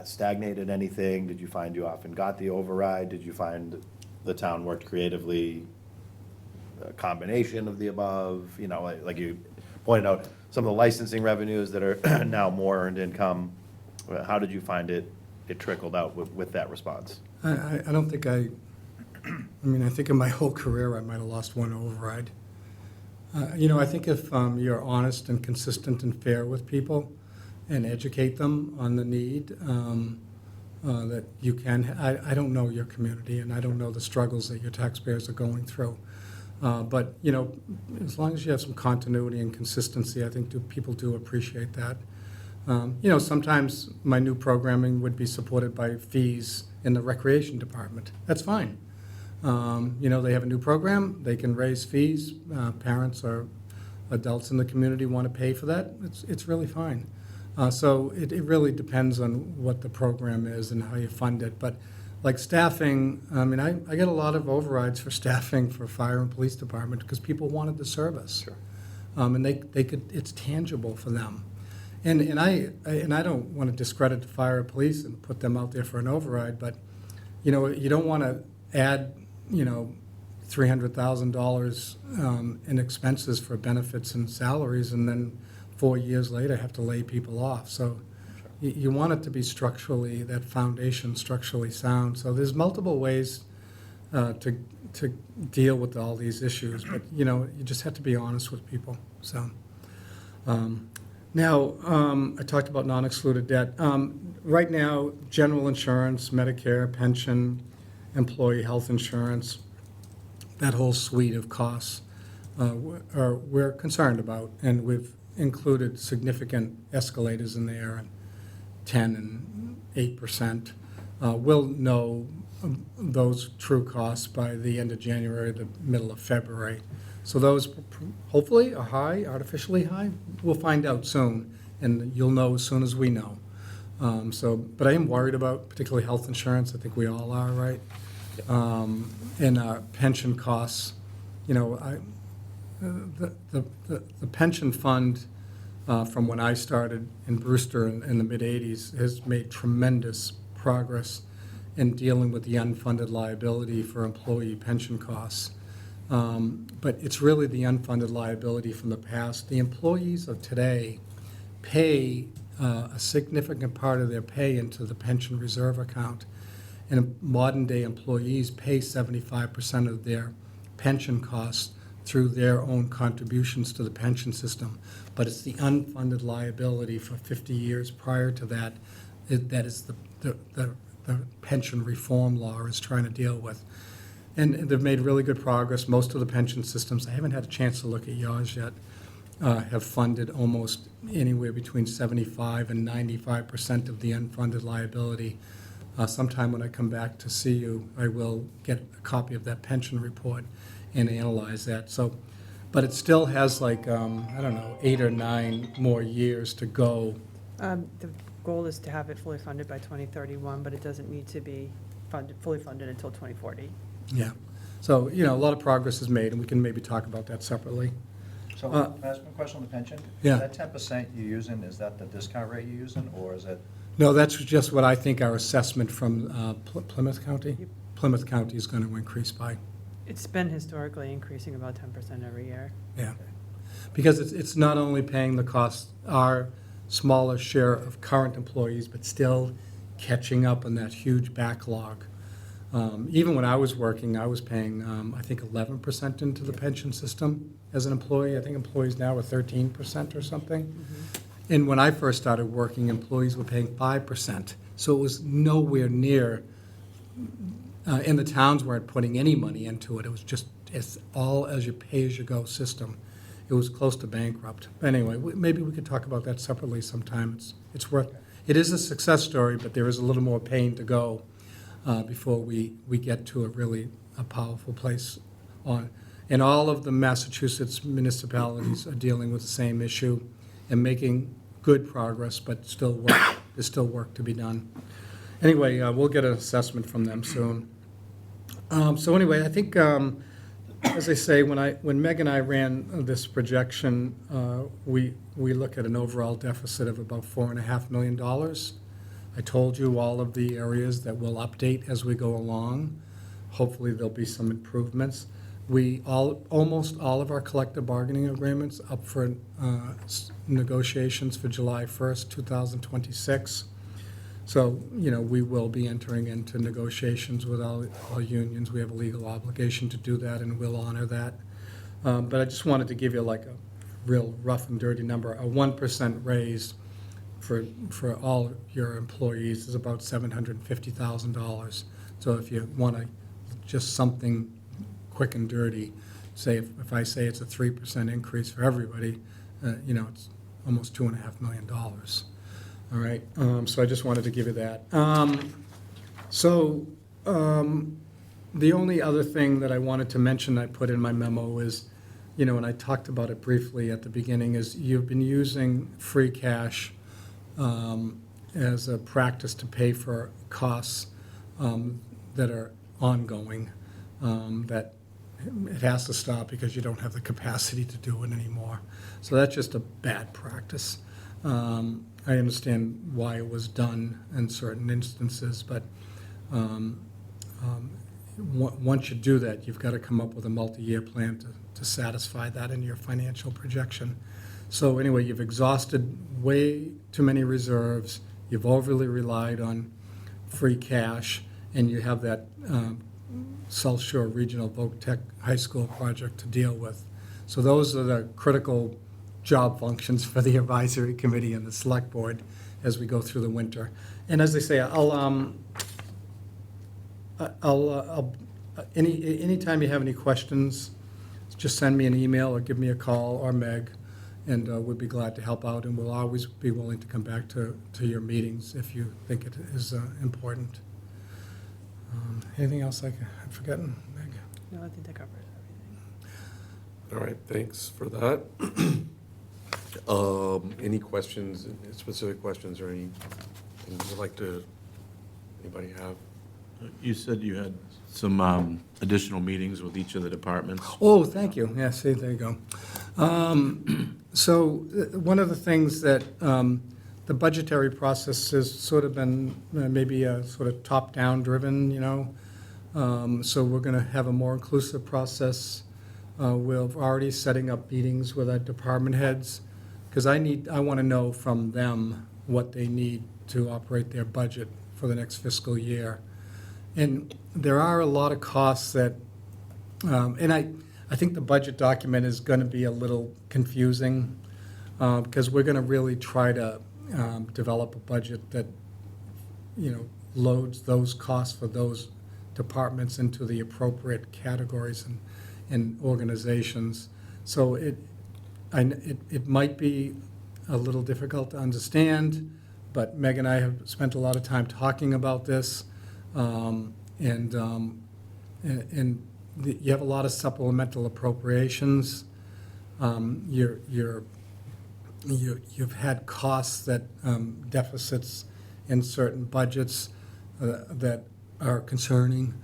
stagnated anything? Did you find you often got the override? Did you find the town worked creatively, a combination of the above? Like you pointed out, some of the licensing revenues that are now more earned income. How did you find it trickled out with that response? I don't think I think in my whole career I might have lost one override. I think if you're honest and consistent and fair with people and educate them on the need, that you can, I don't know your community and I don't know the struggles that your taxpayers are going through. But, as long as you have some continuity and consistency, I think people do appreciate that. Sometimes my new programming would be supported by fees in the recreation department. That's fine. They have a new program, they can raise fees. Parents or adults in the community want to pay for that. It's really fine. So it really depends on what the program is and how you fund it. But like staffing, I get a lot of overrides for staffing for fire and police department because people wanted the service. Sure. And they could, it's tangible for them. And I don't want to discredit the fire or police and put them out there for an override, but you don't want to add $300,000 in expenses for benefits and salaries, and then 4 years later have to lay people off. So you want it to be structurally, that foundation structurally sound. So there's multiple ways to deal with all these issues, but, you just have to be honest with people, so. Now, I talked about non-excluded debt. Right now, general insurance, Medicare, pension, employee health insurance, that whole suite of costs, we're concerned about, and we've included significant escalators in there, 10 and 8%. We'll know those true costs by the end of January, the middle of February. So those hopefully are high, artificially high. We'll find out soon, and you'll know as soon as we know. But I am worried about particularly health insurance. I think we all are, right? And our pension costs. The pension fund from when I started in Brewster in the mid-'80s has made tremendous progress in dealing with the unfunded liability for employee pension costs. But it's really the unfunded liability from the past. The employees of today pay a significant part of their pay into the pension reserve account. And modern-day employees pay 75% of their pension costs through their own contributions to the pension system. But it's the unfunded liability for 50 years prior to that that is the pension reform law is trying to deal with. And they've made really good progress. Most of the pension systems, I haven't had a chance to look at yours yet, have funded almost anywhere between 75 and 95% of the unfunded liability. Sometime when I come back to see you, I will get a copy of that pension report and analyze that. So, but it still has 8 or 9 more years to go. The goal is to have it fully funded by 2031, but it doesn't need to be fully funded until 2040. Yeah. So, a lot of progress is made, and we can maybe talk about that separately. So, can I ask one question on the pension? Yeah. That 10% you're using, is that the discount rate you're using, or is it? No, that's just what I think our assessment from Plymouth County. Plymouth County is going to increase by, It's been historically increasing about 10% every year. yeah. Because it's not only paying the cost, our smaller share of current employees, but still catching up on that huge backlog. Even when I was working, I was paying, I think, 11% into the pension system as an employee. I think employees now are 13% or something. And when I first started working, employees were paying 5%. So it was nowhere near, and the towns weren't putting any money into it. It was just, it's all as you pay-as-you-go system. It was close to bankrupt. Anyway, maybe we could talk about that separately sometime. It's worth, it is a success story, but there is a little more pain to go before we get to a powerful place on. And all of the Massachusetts municipalities are dealing with the same issue and making good progress, but there's still work to be done. Anyway, we'll get an assessment from them soon. So anyway, I think, as I say, when Meg and I ran this projection, we look at an overall deficit of about $4.5 million. I told you all of the areas that we'll update as we go along. Hopefully, there'll be some improvements. Almost all of our collective bargaining agreements up for negotiations for July 1st, 2026. So, we will be entering into negotiations with all unions. We have a legal obligation to do that, and we'll honor that. But I just wanted to give you a real rough and dirty number. A 1% raise for all your employees is about $750,000. So if you want to just something quick and dirty, say if I say it's a 3% increase for everybody, it's almost $2.5 million. All right, so I just wanted to give you that. The only other thing that I wanted to mention I put in my memo is, and I talked about it briefly at the beginning, is you've been using free cash as a practice to pay for costs that are ongoing, that it has to stop because you don't have the capacity to do it anymore. So that's just a bad practice. I understand why it was done in certain instances, but once you do that, you've got to come up with a multi-year plan to satisfy that in your financial projection. So anyway, you've exhausted way too many reserves, you've overly relied on free cash, and you have that South Shore Regional Voc Tech High School project to deal with. So those are the critical job functions for the advisory committee and the select board as we go through the winter. And as I say, anytime you have any questions, just send me an email or give me a call, or Meg, and we'd be glad to help out, and we'll always be willing to come back to your meetings if you think it is important. Anything else I've forgotten, Meg? No, I think that covers everything. All right, thanks for that. Any questions, specific questions, or anything you'd like to, anybody have? You said you had some additional meetings with each of the departments. Oh, thank you. Yeah, see, there you go. So one of the things that the budgetary process has sort of been maybe a sort of top-down driven, you know. So we're going to have a more inclusive process. We're already setting up meetings with our department heads, because I want to know from them what they need to operate their budget for the next fiscal year. And there are a lot of costs that, and I think the budget document is going to be a little confusing, because we're going to really try to develop a budget that, you know, loads those costs for those departments into the appropriate categories and organizations. So it might be a little difficult to understand, but Meg and I have spent a lot of time talking about this. You have a lot of supplemental appropriations. You've had costs that deficits in certain budgets that are concerning.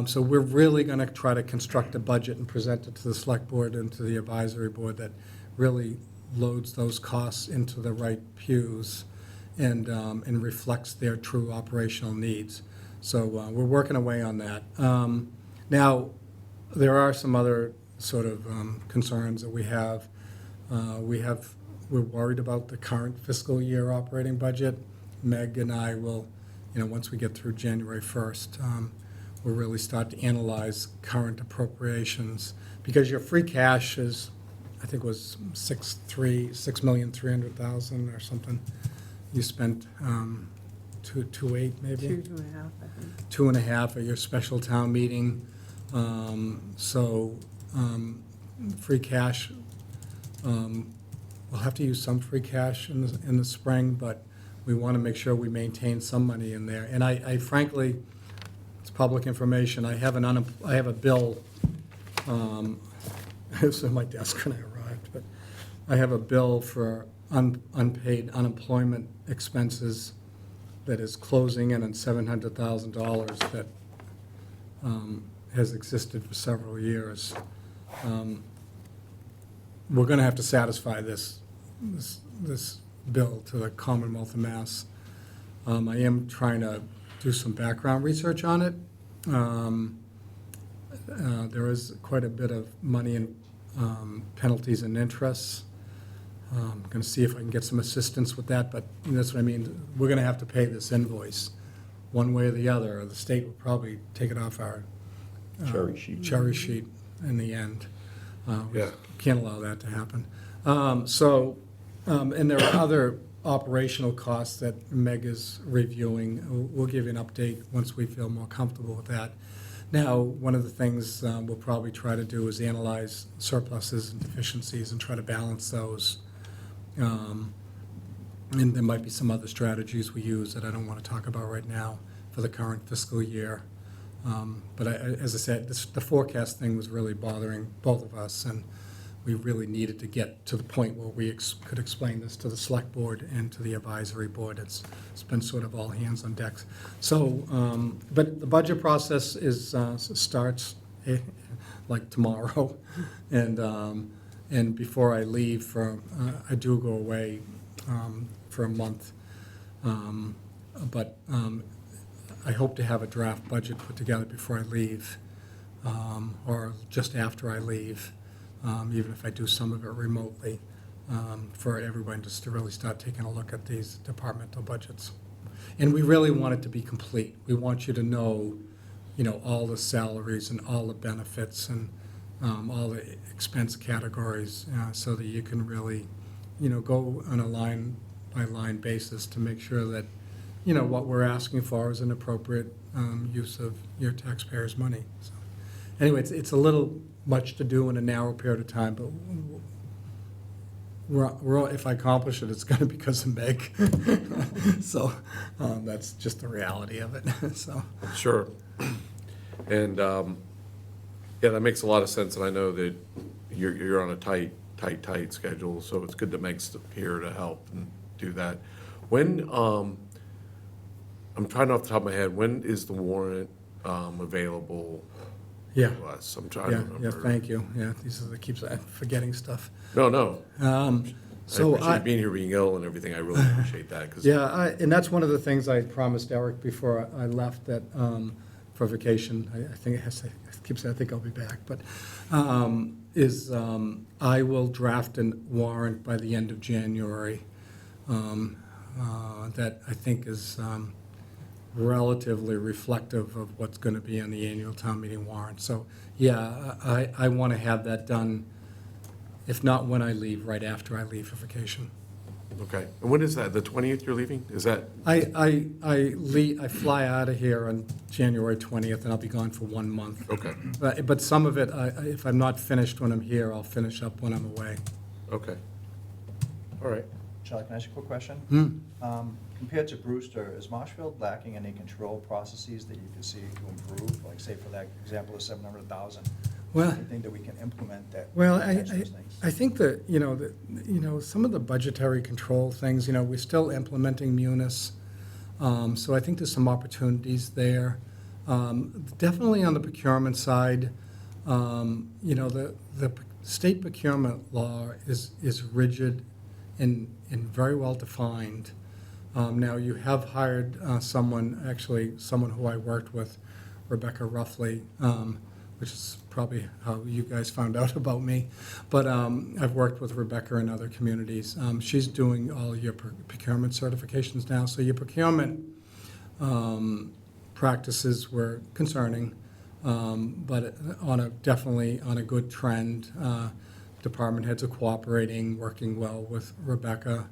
So we're really going to try to construct a budget and present it to the select board and to the advisory board that really loads those costs into the right pews and reflects their true operational needs. So we're working away on that. Now, there are some other sort of concerns that we have. We're worried about the current fiscal year operating budget. Meg and I will, you know, once we get through January 1st, we'll really start to analyze current appropriations, because your free cash is, I think, was $6,300,000 or something. You spent 2.8 maybe? 2.5, I think. 2.5 at your special town meeting. Free cash, we'll have to use some free cash in the spring, but we want to make sure we maintain some money in there. And I frankly, it's public information, I have a bill, it was on my desk when I arrived, but I have a bill for unpaid unemployment expenses that is closing in on $700,000 that has existed for several years. We're going to have to satisfy this bill to the Commonwealth of Mass. I am trying to do some background research on it. There is quite a bit of money in penalties and interests. I'm going to see if I can get some assistance with that, but that's what I mean. We're going to have to pay this invoice one way or the other, or the state will probably take it off our Cherry sheet. cherry sheet in the end. We Yeah. can't allow that to happen. And there are other operational costs that Meg is reviewing. We'll give you an update once we feel more comfortable with that. Now, one of the things we'll probably try to do is analyze surpluses and deficiencies and try to balance those. And there might be some other strategies we use that I don't want to talk about right now for the current fiscal year. But as I said, the forecast thing was really bothering both of us, and we really needed to get to the point where we could explain this to the select board and to the advisory board. It's been sort of all hands on deck. So, but the budget process starts like tomorrow, and before I leave I do go away for a month, but I hope to have a draft budget put together before I leave, or just after I leave, even if I do some of it remotely, for everyone just to really start taking a look at these departmental budgets. And we really want it to be complete. We want you to know, all the salaries and all the benefits and all the expense categories, so that you can really, go on a line-by-line basis to make sure that, what we're asking for is an appropriate use of your taxpayers' money. So, anyway, it's a little much to do in a narrow period of time, but if I accomplish it, it's going to be because of Meg. So that's just the reality of it. So. Sure. And, yeah, that makes a lot of sense, and I know that you're on a tight schedule, so it's good that Meg's here to help and do that. When, I'm trying off the top of my head, when is the warrant available Yeah. to us? I'm trying to Yeah, remember. thank you. Yeah, keeps forgetting stuff. No. So I appreciate you being here, being ill and everything. I really appreciate that. 'Cause- Yeah, and that's one of the things I promised Eric before I left, that for vacation, I think I keep saying I think I'll be back, but I will draft a warrant by the end of January that I think is relatively reflective of what's going to be on the annual town meeting warrant. So, yeah, I want to have that done, if not when I leave, right after I leave for vacation. Okay. And when is that? The 20th you're leaving? Is that, I fly out of here on January 20th, and I'll be gone for 1 month. okay, But some of it, if I'm not finished when I'm here, I'll finish up when I'm away. okay. All right. Charlie, can I ask you a quick question? Hmm. Compared to Brewster, is Marshfield lacking any control processes that you could see to improve? Like, say, for that example of 700,000? Well- Anything that we can implement that? Well, catch those things? I think that, some of the budgetary control things, we're still implementing Munis. So I think there's some opportunities there. Definitely on the procurement side, the state procurement law is rigid and very well defined. Now, you have hired someone who I worked with, Rebecca Ruffley, which is probably how you guys found out about me. But I've worked with Rebecca in other communities. She's doing all your procurement certifications now. So your procurement practices were concerning, but definitely on a good trend. Department heads are cooperating, working well with Rebecca,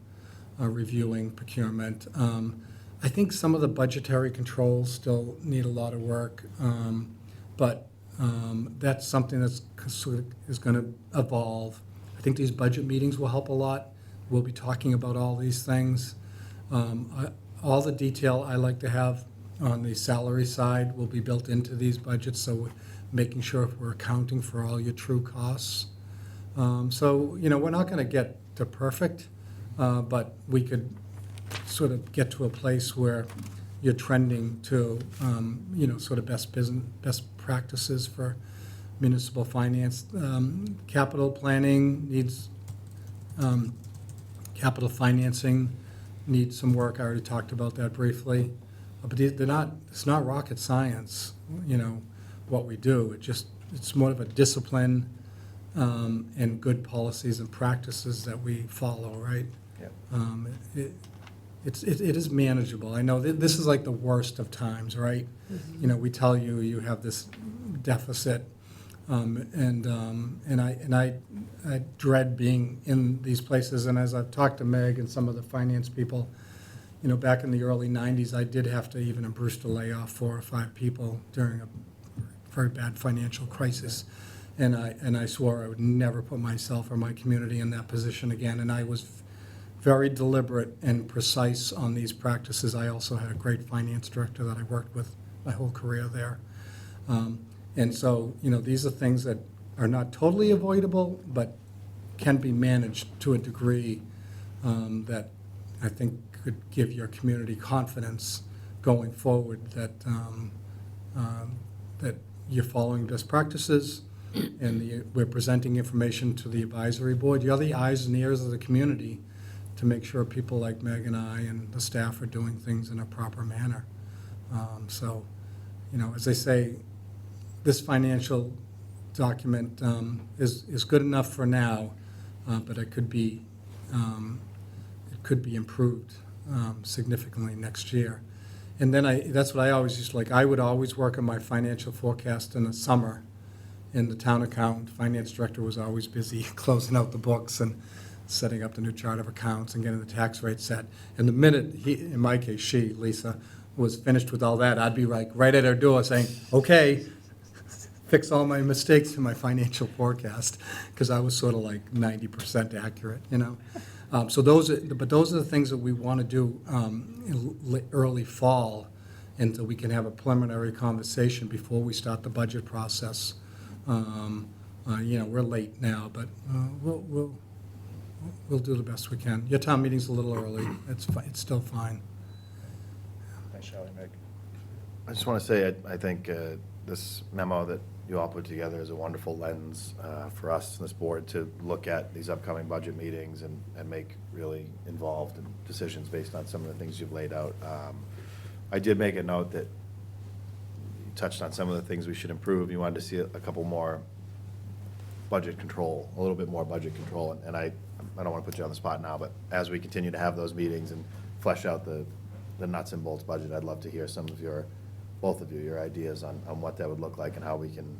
reviewing procurement. I think some of the budgetary controls still need a lot of work, but that's something that's is going to evolve. I think these budget meetings will help a lot. We'll be talking about all these things. All the detail I like to have on the salary side will be built into these budgets, so we're making sure we're accounting for all your true costs. So, we're not going to get to perfect, but we could sort of get to a place where you're trending to, sort of best practices for municipal finance. Capital planning needs, capital financing needs some work. I already talked about that briefly. But it's not rocket science, what we do. It's more of a discipline and good policies and practices that we follow, right? Yeah. It is manageable. I know this is like the worst of times, right? We tell you you have this deficit, and I dread being in these places. And as I've talked to Meg and some of the finance people, back in the early 90s, I did have to even in Brewster lay off 4 or 5 people during a very bad financial crisis. And I swore I would never put myself or my community in that position again. And I was very deliberate and precise on these practices. I also had a great finance director that I worked with my whole career there. And so, these are things that are not totally avoidable, but can be managed to a degree that I think could give your community confidence going forward that that you're following best practices, and we're presenting information to the advisory board. You're the eyes and ears of the community to make sure people like Meg and I and the staff are doing things in a proper manner. So, as I say, this financial document is good enough for now, but it could be improved significantly next year. And then that's what I always used to like. I would always work on my financial forecast in the summer. And the town accountant, finance director was always busy closing out the books and setting up the new chart of accounts and getting the tax rate set. And the minute in my case, she, Lisa, was finished with all that, I'd be like right at her door saying, okay, fix all my mistakes in my financial forecast, because I was sort of like 90% accurate, So those are the things that we want to do in early fall, and so we can have a preliminary conversation before we start the budget process. We're late now, but we'll do the best we can. Your town meeting's a little early. It's still fine. Thanks, Charlie, Meg. I just want to say, I think this memo that you all put together is a wonderful lens for us, this board, to look at these upcoming budget meetings and make really involved decisions based on some of the things you've laid out. I did make a note that you touched on some of the things we should improve. You wanted to see a couple more budget control, a little bit more budget control. And I don't want to put you on the spot now, but as we continue to have those meetings and flesh out the nuts and bolts budget, I'd love to hear some of both of you, your ideas on what that would look like and how we can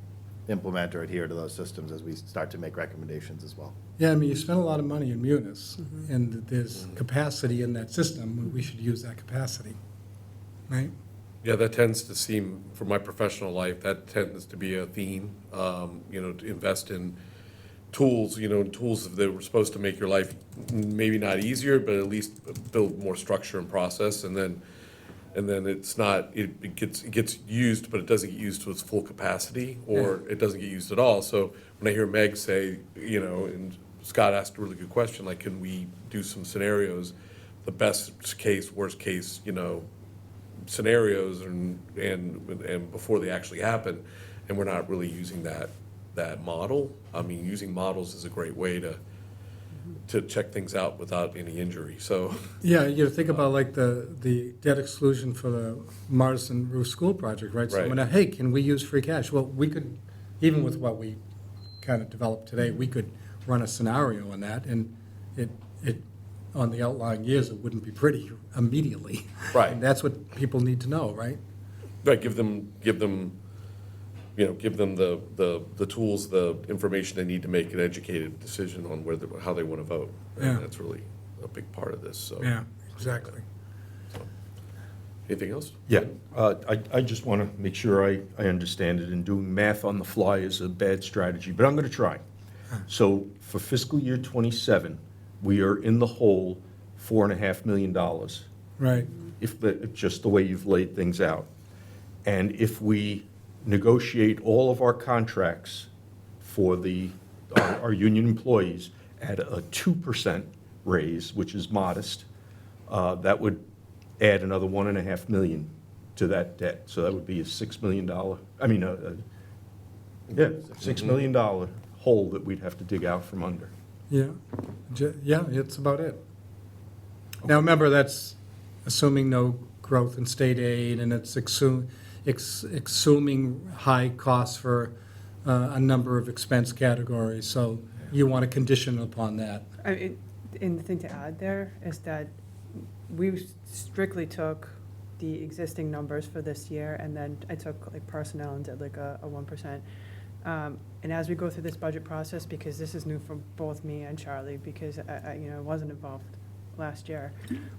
implement or adhere to those systems as we start to make recommendations as well. Yeah, you spend a lot of money in Munis, and there's capacity in that system. We should use that capacity, right? Yeah, that tends to seem, for my professional life, that tends to be a theme, to invest in tools, tools that were supposed to make your life maybe not easier, but at least build more structure and process, and then it's not, it gets used, but it doesn't get used to its full capacity, or it doesn't get used at all. So when I hear Meg say, and Scott asked a really good question, like, can we do some scenarios, the best case, worst case, scenarios and before they actually happen, and we're not really using that model. I mean, using models is a great way to check things out without any injury, so. Yeah, think about like the debt exclusion for the Marsden Roof School project, right? So Right. when, hey, can we use free cash? Well, we could, even with what we kind of developed today, we could run a scenario on that, and it on the outlying years, it wouldn't be pretty immediately. Right. And that's what people need to know, right? Right, give them the tools, the information they need to make an educated decision on how they want to vote. And Yeah. that's really a big part of this, so. Yeah, exactly. Anything else? Yeah, I just want to make sure I understand it, and doing math on the fly is a bad strategy, but I'm going to try. So for fiscal year '27, we are in the hole $4.5 million, Right. just the way you've laid things out. And if we negotiate all of our contracts for our union employees at a 2% raise, which is modest, that would add another $1.5 million to that debt. So that would be a $6 million, $6 million hole that we'd have to dig out from under. Yeah, yeah, it's about it. Now, remember, that's assuming no growth in state aid, and it's assuming high costs for a number of expense categories, so you want to condition upon that. And the thing to add there is that we strictly took the existing numbers for this year, and then I took like personnel and did like a 1%. And as we go through this budget process, because this is new for both me and Charlie, because I wasn't involved last year,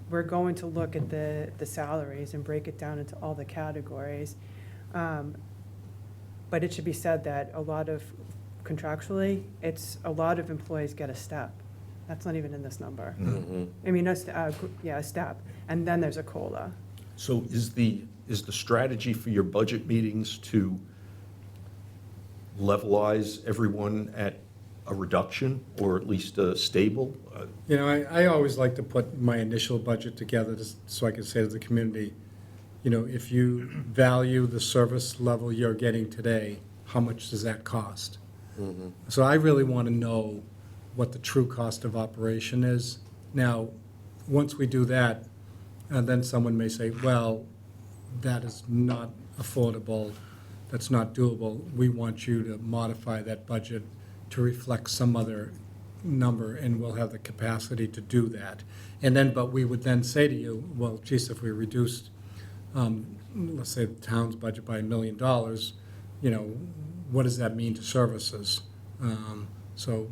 we're going to look at the salaries and break it down into all the categories. But it should be said that contractually, a lot of employees get a step. That's not even in this number. I mean, a step, and then there's a COLA. So is the strategy for your budget meetings to levelize everyone at a reduction, or at least a stable? I always like to put my initial budget together so I can say to the community, if you value the service level you're getting today, how much does that cost? So I really want to know what the true cost of operation is. Now, once we do that, then someone may say, well, that is not affordable, that's not doable, we want you to modify that budget to reflect some other number, and we'll have the capacity to do that. And then, but we would then say to you, well, geez, if we reduced, let's say, the town's budget by $1 million, you know, what does that mean to services? So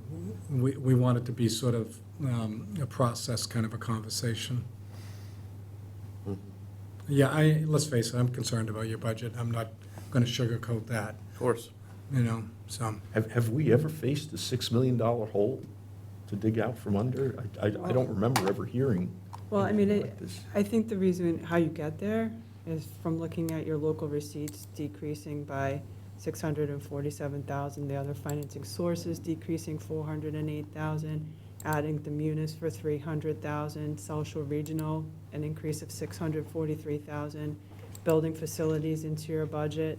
we want it to be sort of a process, kind of a conversation. Yeah, let's face it, I'm concerned about your budget. I'm not going to sugarcoat that, Of course. you know, so. Have we ever faced a $6 million hole to dig out from under? I don't remember ever hearing. Well, I mean, anything like this. I think the reason how you get there is from looking at your local receipts decreasing by 647,000, the other financing sources decreasing 408,000, adding the munis for 300,000, South Shore Regional, an increase of 643,000, building facilities into your budget,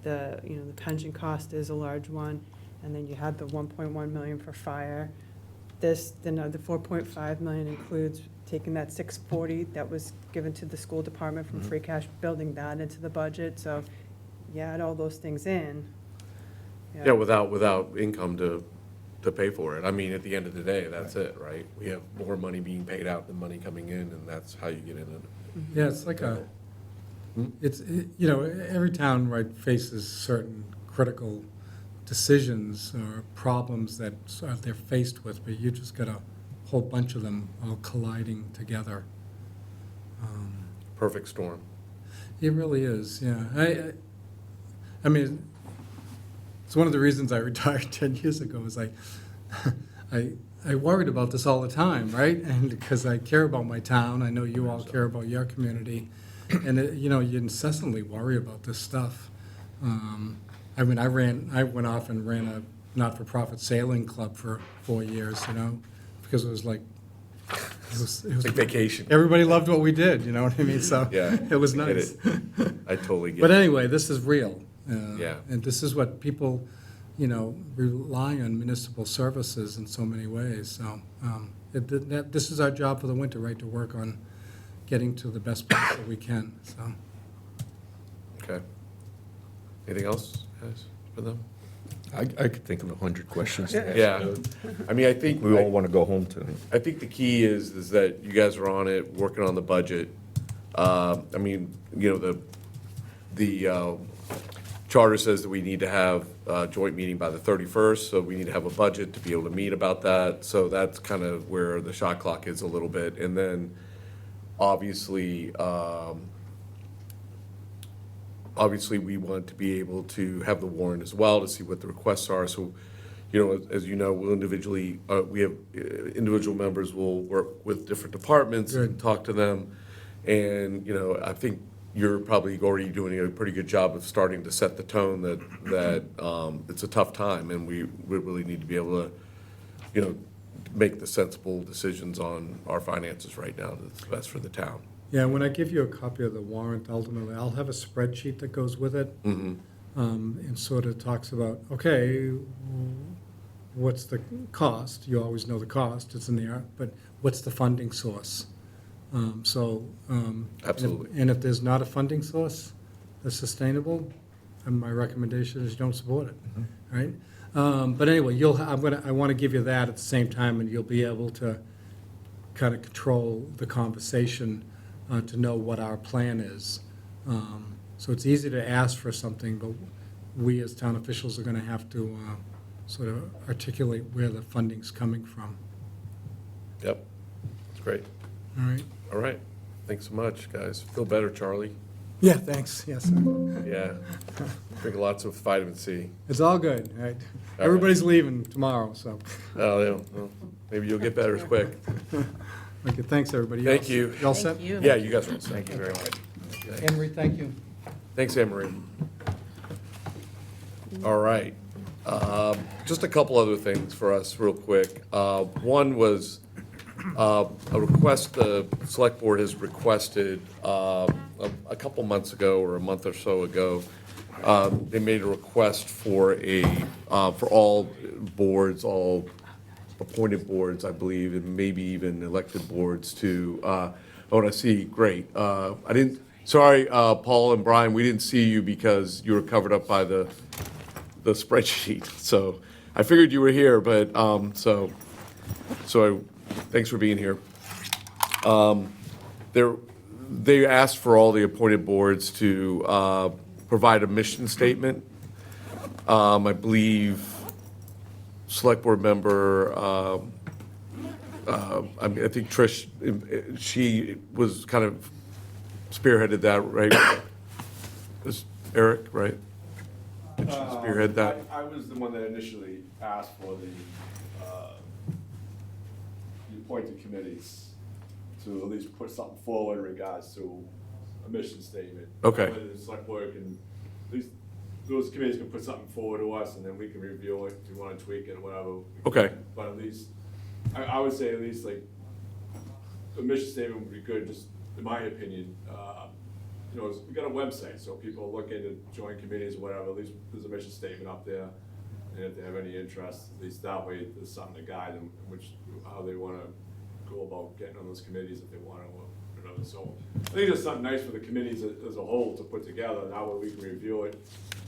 the pension cost is a large one, and then you had the 1.1 million for fire. The 4.5 million includes taking that 640 that was given to the school department from free cash, building that into the budget, so you add all those things in. Yeah, without income to pay for it. I mean, at the end of the day, that's it, right? We have more money being paid out than money coming in, and that's how you get in it. Yeah, it's like you know, every town, right, faces certain critical decisions or problems that they're faced with, but you just got a whole bunch of them all colliding together. Perfect storm. It really is, yeah. I mean, it's one of the reasons I retired 10 years ago, is I worried about this all the time, right? And because I care about my town, I know you all care about your community, and you know, you incessantly worry about this stuff. I mean, I went off and ran a not-for-profit sailing club for 4 years, you know, because it was like, it was Like vacation. everybody loved what we did, you know what I mean? So Yeah, it was I get nice. I totally get But it. anyway, this is real. Yeah. And this is what people, you know, rely on municipal services in so many ways. So this is our job for the winter, right, to work on getting to the best place that we can, so. Okay. Anything else, guys, for them? I could think of 100 questions to ask. Yeah. I mean, I think. We all want to go home tonight. I think the key is that you guys are on it, working on the budget. I mean, you know, the charter says that we need to have a joint meeting by the 31st, so we need to have a budget to be able to meet about that. So that's kind of where the shot clock is a little bit. And then, obviously, we want to be able to have the warrant as well to see what the requests are. So, you know, as you know, we'll individually, we have individual members will work with different departments and talk to them. And, you know, I think you're probably already doing a pretty good job of starting to set the tone that it's a tough time, and we really need to be able to, you know, make the sensible decisions on our finances right now that's best for the town. Yeah, when I give you a copy of the warrant, ultimately, I'll have a spreadsheet that goes with it. And sort of talks about, okay, what's the cost? You always know the cost, it's in there, but what's the funding source? Absolutely. And if there's not a funding source that's sustainable, my recommendation is you don't support it, right? But anyway, I want to give you that at the same time, and you'll be able to kind of control the conversation to know what our plan is. So it's easy to ask for something, but we as town officials are going to have to sort of articulate where the funding's coming from. Yep, that's great. All right? All right, thanks so much, guys. Feel better, Charlie. Yeah, thanks, yes. Yeah, drink lots of vitamin C. It's all good, all right? Everybody's leaving tomorrow, so. Oh, yeah, well, maybe you'll get better quick. Okay, thanks, everybody. Thank you. You all set? Thank you. Yeah, you guys are, thank you very much. Henry, thank you. Thanks, Anne Marie. All right. Just a couple other things for us real quick. One was a request the select board has requested a couple months ago or a month or so ago. They made a request for for all boards, all appointed boards, I believe, and maybe even elected boards to, I want to see, great. I didn't Sorry, Paul and Brian, we didn't see you because you were covered up by the spreadsheet. So I figured you were here, but, thanks for being here. They asked for all the appointed boards to provide a mission statement. I believe Select Board member, I think Trish, she was kind of spearheaded that, right? Was Eric, right? Did she spearhead that? I was the one that initially asked for the appointed committees to at least put something forward in regards to a mission statement. Okay. Whether the select board can, at least those committees can put something forward to us, and then we can review it if we want to tweak it or whatever. Okay. But at least, I would say at least like, a mission statement would be good, just in my opinion. You know, we got a website, so people are looking to join committees or whatever, at least there's a mission statement up there. And if they have any interest, at least that way there's something to guide them, how they wanna go about getting on those committees if they wanna, or whatever. So I think it's something nice for the committees as a whole to put together, that way we can review it.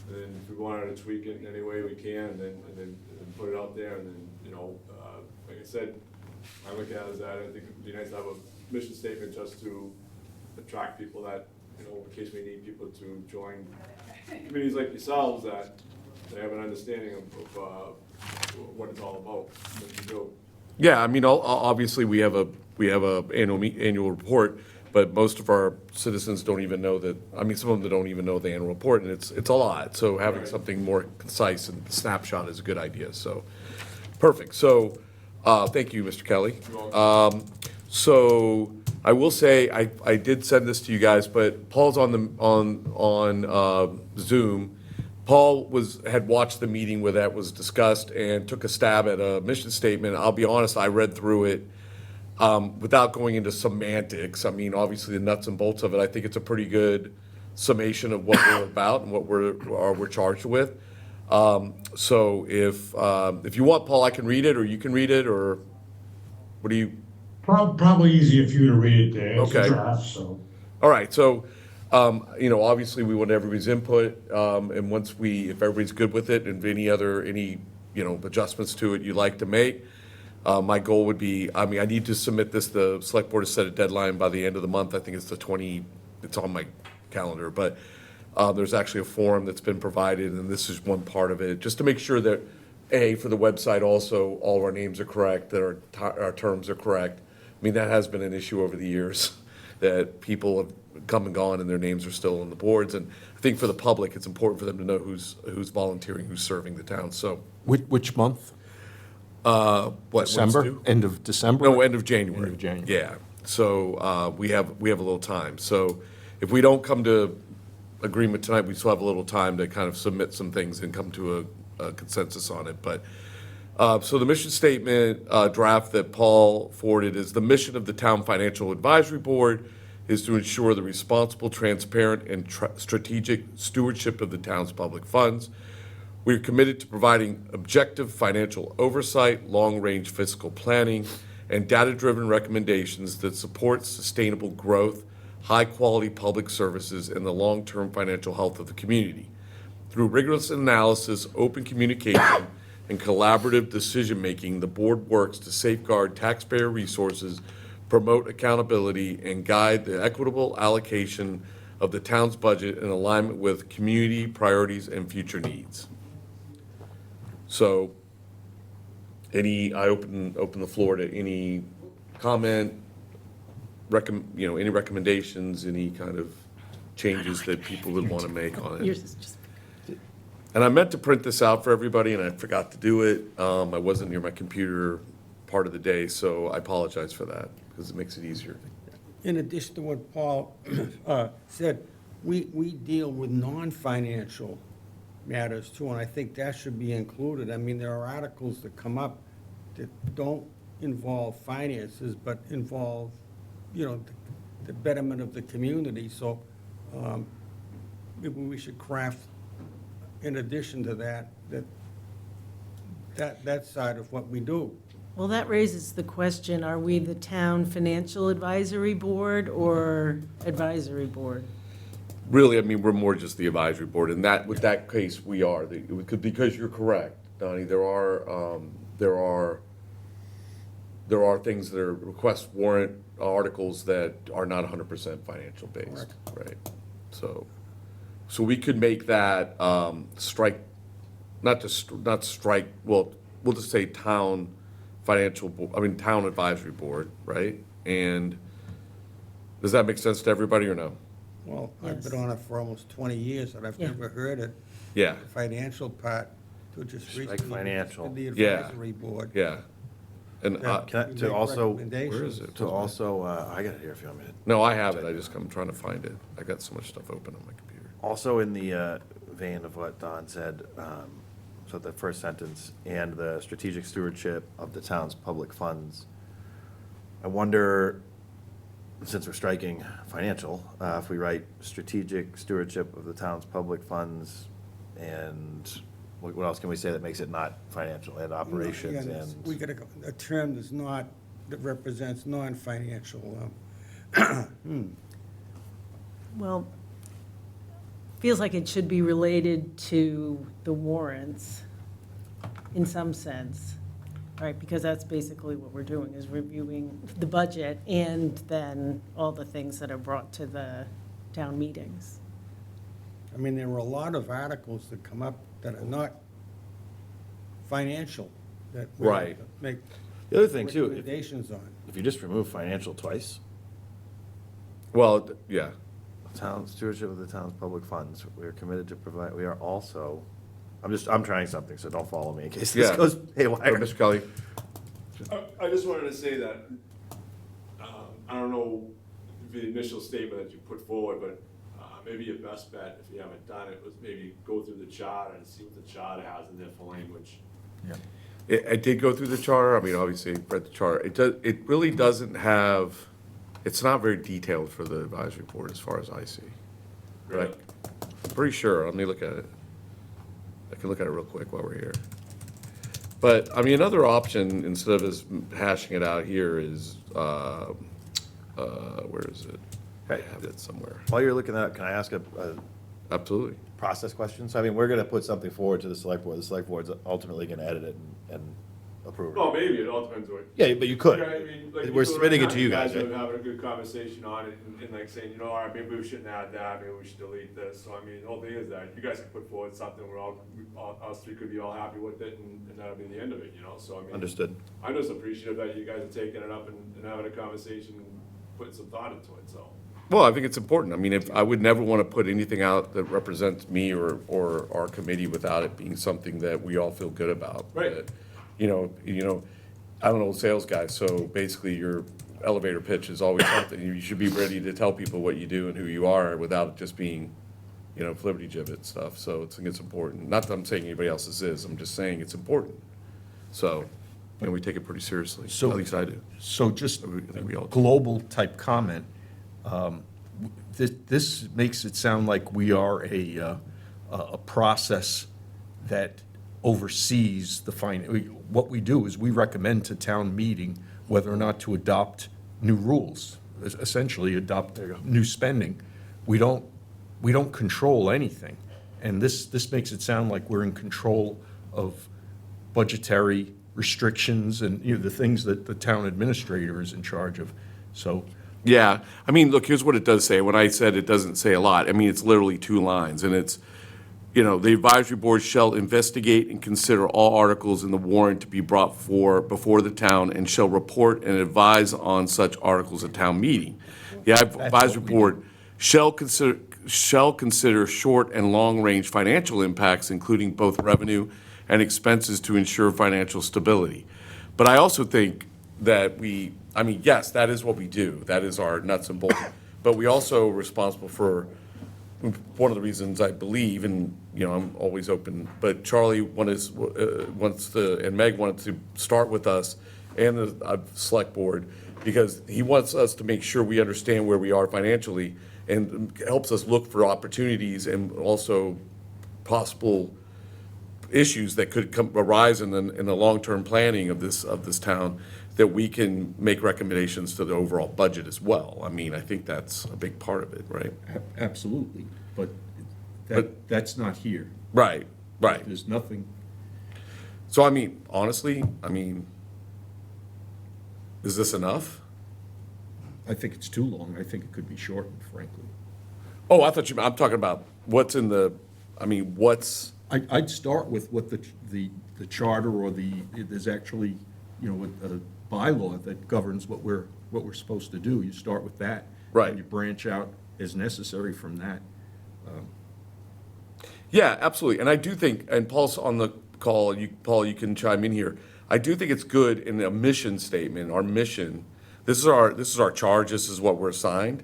And then if we wanted to tweak it in any way we can, and then put it out there, and then, you know, like I said, I look at it as that, I think it'd be nice to have a mission statement just to attract people that, you know, in case we need people to join committees like yourselves, that they have an understanding of what it's all about, what you do. Yeah, I mean, obviously, we have a annual report, but most of our citizens don't even know that, I mean, some of them don't even know the annual report, and it's a lot. So having something more concise and snapshot is a good idea, so, perfect. So, thank you, Mr. Kelly. So, I will say, I did send this to you guys, but Paul's on Zoom. Paul had watched the meeting where that was discussed and took a stab at a mission statement. I'll be honest, I read through it without going into semantics. I mean, obviously the nuts and bolts of it, I think it's a pretty good summation of what we're about and what we're charged with. So if you want, Paul, I can read it, or you can read it, or what do you? Probably easier for you to read it there. It's a Okay. draft, so. All right, so, you know, obviously, we want everybody's input, and if everybody's good with it, and any, you know, adjustments to it you'd like to make, my goal would be, I mean, I need to submit this, the select board has set a deadline by the end of the month, I think it's it's on my calendar, but, there's actually a form that's been provided, and this is one part of it, just to make sure that, for the website also, all of our names are correct, that our terms are correct. I mean, that has been an issue over the years, that people have come and gone and their names are still on the boards. And I think for the public, it's important for them to know who's volunteering, who's serving the town, so. Which month? What, when's December? due? End of December? No, end of January. End of January. Yeah, so we have a little time. So if we don't come to agreement tonight, we still have a little time to kind of submit some things and come to a consensus on it. But, so the mission statement draft that Paul forwarded is: the mission of the Town Financial Advisory Board is to ensure the responsible, transparent, and strategic stewardship of the town's public funds. We are committed to providing objective financial oversight, long-range fiscal planning, and data-driven recommendations that support sustainable growth, high-quality public services, and the long-term financial health of the community. Through rigorous analysis, open communication, and collaborative decision-making, the board works to safeguard taxpayer resources, promote accountability, and guide the equitable allocation of the town's budget in alignment with community priorities and future needs. So, I open the floor to any comment, any recommendations, any kind of changes that people would want to make on it. Yours is just, And I meant to print this out for everybody, and I forgot to do it. I wasn't near my computer part of the day, so I apologize for that, because it makes it easier. In addition to what Paul said, we deal with non-financial matters too, and I think that should be included. I mean, there are articles that come up that don't involve finances, but involve, the betterment of the community. So maybe we should craft, in addition to that side of what we do. well, that raises the question, are we the town financial advisory board or advisory board? Really, I mean, we're more just the advisory board, and that, with that case, we are, because you're correct, Donnie, there are things that are request warrant articles that are not 100% financial based, right? So we could make that, strike, not strike, well, we'll just say town town advisory board, right? And does that make sense to everybody or no? Well, I've Yes. been on it for almost 20 years, and I've Yeah. never heard it, Yeah, the financial part, to just Strike recently. financial. The Yeah. advisory board. yeah. And, that Can I- we to make also- recommendations. where is it? To also, I got it here if you want me to. No, I have it, I'm trying to find it. I got so much stuff open on my computer. Also in the vein of what Don said, so the first sentence, and the strategic stewardship of the town's public funds. I wonder, since we're striking financial, if we write strategic stewardship of the town's public funds, and what else can we say that makes it not financial, and operations, Yeah, and. We got a term that represents non-financial, Well, feels like it should be related to the warrants in some sense, right? Because that's basically what we're doing, is reviewing the budget and then all the things that are brought to the town meetings. I mean, there are a lot of articles that come up that are not financial, that we have Right. to make The other thing too, recommendations on. if you just remove financial twice, Well, yeah, town stewardship of the town's public funds, we are committed to provide, we are also, I'm trying something, so don't follow me in case this Yeah. goes haywire. Mr. Kelly? I just wanted to say that, I don't know the initial statement that you put forward, but maybe your best bet, if you haven't done it, was maybe go through the charter and see what the charter has in there for language. I did go through the charter, I mean, obviously, read the charter. It really doesn't have, it's not very detailed for the advisory board as far as I see. Really? Right? I'm pretty sure, let me look at it. I can look at it real quick while we're here. But, I mean, another option, instead of us hashing it out here, is, where is it? I have it somewhere. While you're looking at, can I ask a Absolutely. process question? So I mean, we're gonna put something forward to the select board, the select board's ultimately gonna edit it and approve Well, it. maybe, it all depends what. Yeah, but you could. Yeah, I mean, like, We're you submitting it know, to you guys, are right? having a good conversation on it and like saying, you know, all right, maybe we shouldn't add that, maybe we should delete this. So I mean, the whole thing is that you guys can put forward something where us three could be all happy with it and that'll be the end of it, you know, so I mean. Understood. I'm just appreciative that you guys are taking it up and having a conversation and putting some thought into it, so. Well, I think it's important. I mean, I would never want to put anything out that represents me or our committee without it being something that we all feel good about. Right. That, You know, I'm an old sales guy, so basically your elevator pitch is always something. You should be ready to tell people what you do and who you are without it just being, flippity gibbet stuff. So I think it's important. Not that I'm saying anybody else's is, I'm just saying it's important. So, and we take it pretty seriously, So- at least I do. So just I think we all do. global type comment. This makes it sound like we are a process that oversees the what we do is we recommend to town meeting whether or not to adopt new rules, essentially adopt new spending. We don't control anything. And this makes it sound like we're in control of budgetary restrictions and, the things that the town administrator is in charge of. So, Yeah, I mean, look, here's what it does say. When I said it doesn't say a lot, I mean, it's literally 2 lines, and it's, the advisory board shall investigate and consider all articles in the warrant to be brought before the town and shall report and advise on such articles at town meeting. The advisory board shall consider short and long-range financial impacts, including both revenue and expenses to ensure financial stability. But I also think that yes, that is what we do. That is our nuts and bolts. But we also are responsible for, one of the reasons I believe, and, I'm always open, but Charlie wants to, and Meg wanted to start with us and the select board, because he wants us to make sure we understand where we are financially and helps us look for opportunities and also possible issues that could arise in the long-term planning of this town, that we can make recommendations to the overall budget as well. I mean, I think that's a big part of it, right? Absolutely, but But- that's not here. Right, right. There's nothing, So I mean, honestly, is this enough? I think it's too long. I think it could be shortened, frankly. Oh, I thought I'm talking about what's in the, what's, I'd start with what the charter or there's actually, a bylaw that governs what we're supposed to do. You start with that. Right. And you branch out as necessary from that. yeah, absolutely. And I do think, and Paul's on the call, Paul, you can chime in here. I do think it's good in a mission statement, our mission, this is our charge, this is what we're assigned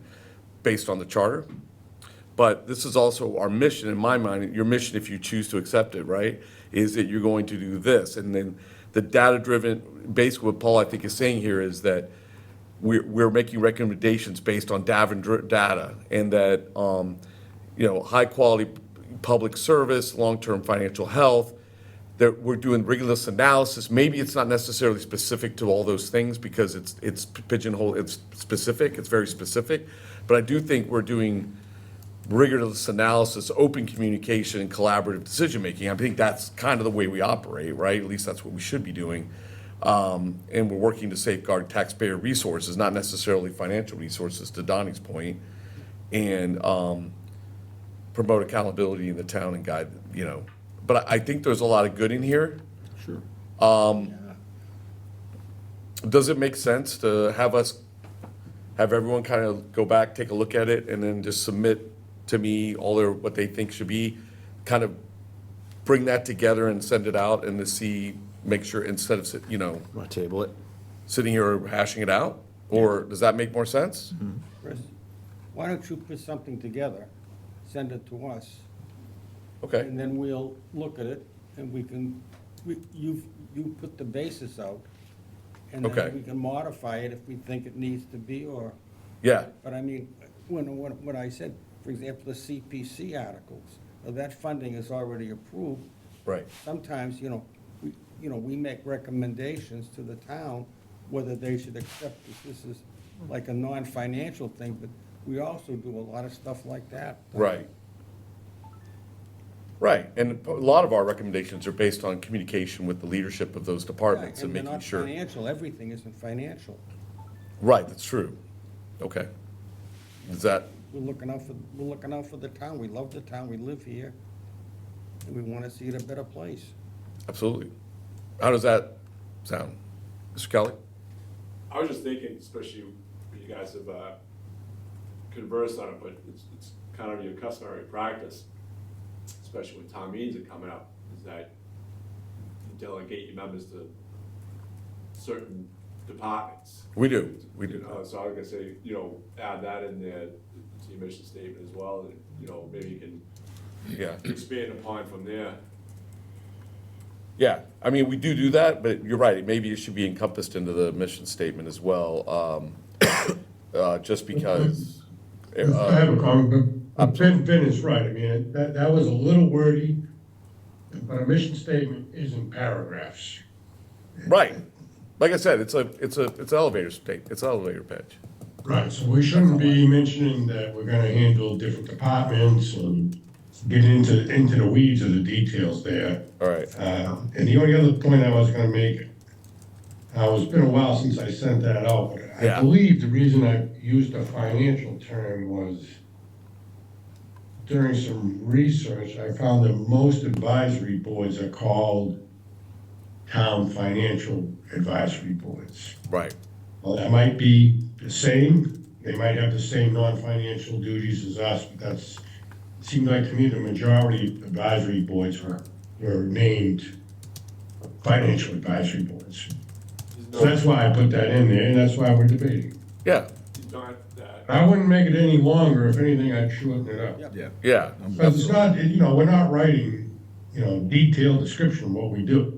based on the charter. But this is also our mission, in my mind, your mission, if you choose to accept it, right, is that you're going to do this. And then the data-driven, basically what Paul, I think, is saying here is that we're making recommendations based on data, and that, high-quality public service, long-term financial health, that we're doing rigorous analysis. Maybe it's not necessarily specific to all those things because it's pigeonhole, it's specific, it's very specific. But I do think we're doing rigorous analysis, open communication, and collaborative decision-making. I think that's kind of the way we operate, right? At least that's what we should be doing. And we're working to safeguard taxpayer resources, not necessarily financial resources, to Donnie's point, and promote accountability in the town and guide, But I think there's a lot of good in here. Sure. Does it make sense to have everyone kind of go back, take a look at it, and then just submit to me what they think should be, kind of bring that together and send it out and to make sure, instead of, Want to table it? sitting here hashing it out? Or does that make more sense? Chris, why don't you put something together, send it to us, Okay, and then we'll look at it, and you put the basis out, and Okay. then we can modify it if we think it needs to be, or, yeah, but I mean, what I said, for example, the CPC articles, that funding is already approved. right, Sometimes, we make recommendations to the town, whether they should accept that this is like a non-financial thing, but we also do a lot of stuff like that. right. Right, and a lot of our recommendations are based on communication with the leadership of those departments and they're making not sure. financial, everything isn't financial. Right, that's true. Okay. Is that, We're looking out for the town, we love the town, we live here, and we want to see it a better place. absolutely. How does that sound? Mr. Kelly? I was just thinking, especially when you guys have conversed on it, but it's kind of your customary practice, especially when town meetings are coming up, is that you delegate your members to certain departments. We do. So I was gonna say, add that in there to your mission statement as well, and, maybe you can Yeah, expand upon from there. yeah. We do that, but you're right. Maybe it should be encompassed into the mission statement as well, just because. I have a comment, but Ben is right. That was a little wordy, but a mission statement is in paragraphs. Right. Like I said, it's elevator state, it's elevator pitch. Right, so we shouldn't be mentioning that we're gonna handle different departments and get into the weeds of the details there. All right. And the only other point I was gonna make, it's been a while since I sent that out, but I Yeah. believe the reason I used a financial term was during some research, I found that most advisory boards are called town financial advisory boards. Right. Well, that might be the same, they might have the same non-financial duties as us, but it seemed like to me the majority of advisory boards were named financial advisory boards. So that's why I put that in there, and that's why we're debating. Yeah, Not that, I wouldn't make it any longer, if anything, I'd shorten it up. yeah. But it's not, we're not writing, detailed description of what we do.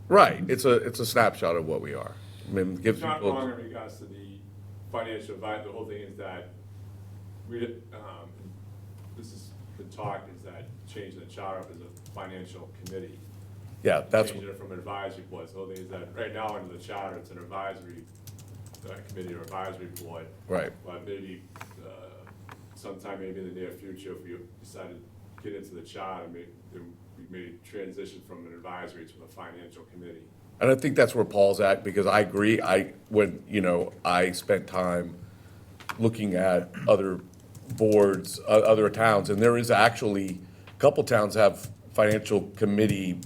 Right. It's a snapshot of what we are. It gives it's not people. wrong in regards to the financial advice, the whole thing is that this has been talked, is that changing the charter up is a financial committee. Yeah, that's, Changing it from advisory board, so the thing is that, right now under the charter, it's an advisory committee or advisory board. right. But maybe, sometime maybe in the near future, if we decide to get into the charter, we may transition from an advisory to a financial committee. And I think that's where Paul's at, because I agree, when, I spent time looking at other boards, other towns, and there is actually, a couple towns have financial committee,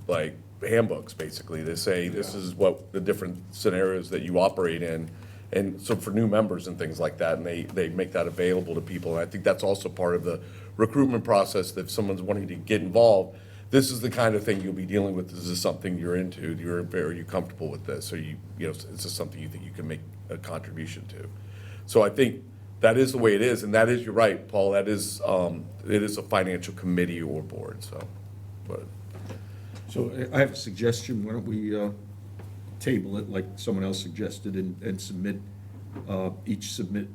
like handbooks, basically. They say this is what the different scenarios that you operate in. And so for new members and things like that, and they make that available to people. And I think that's also part of the recruitment process, that if someone's wanting to get involved, this is the kind of thing you'll be dealing with. This is something you're into. Are you comfortable with this? Or is this something you think you can make a contribution to? So I think that is the way it is, and that is, you're right, Paul, that is, it is a financial committee or board, so, but. So I have a suggestion, why don't we table it like someone else suggested and submit, each submit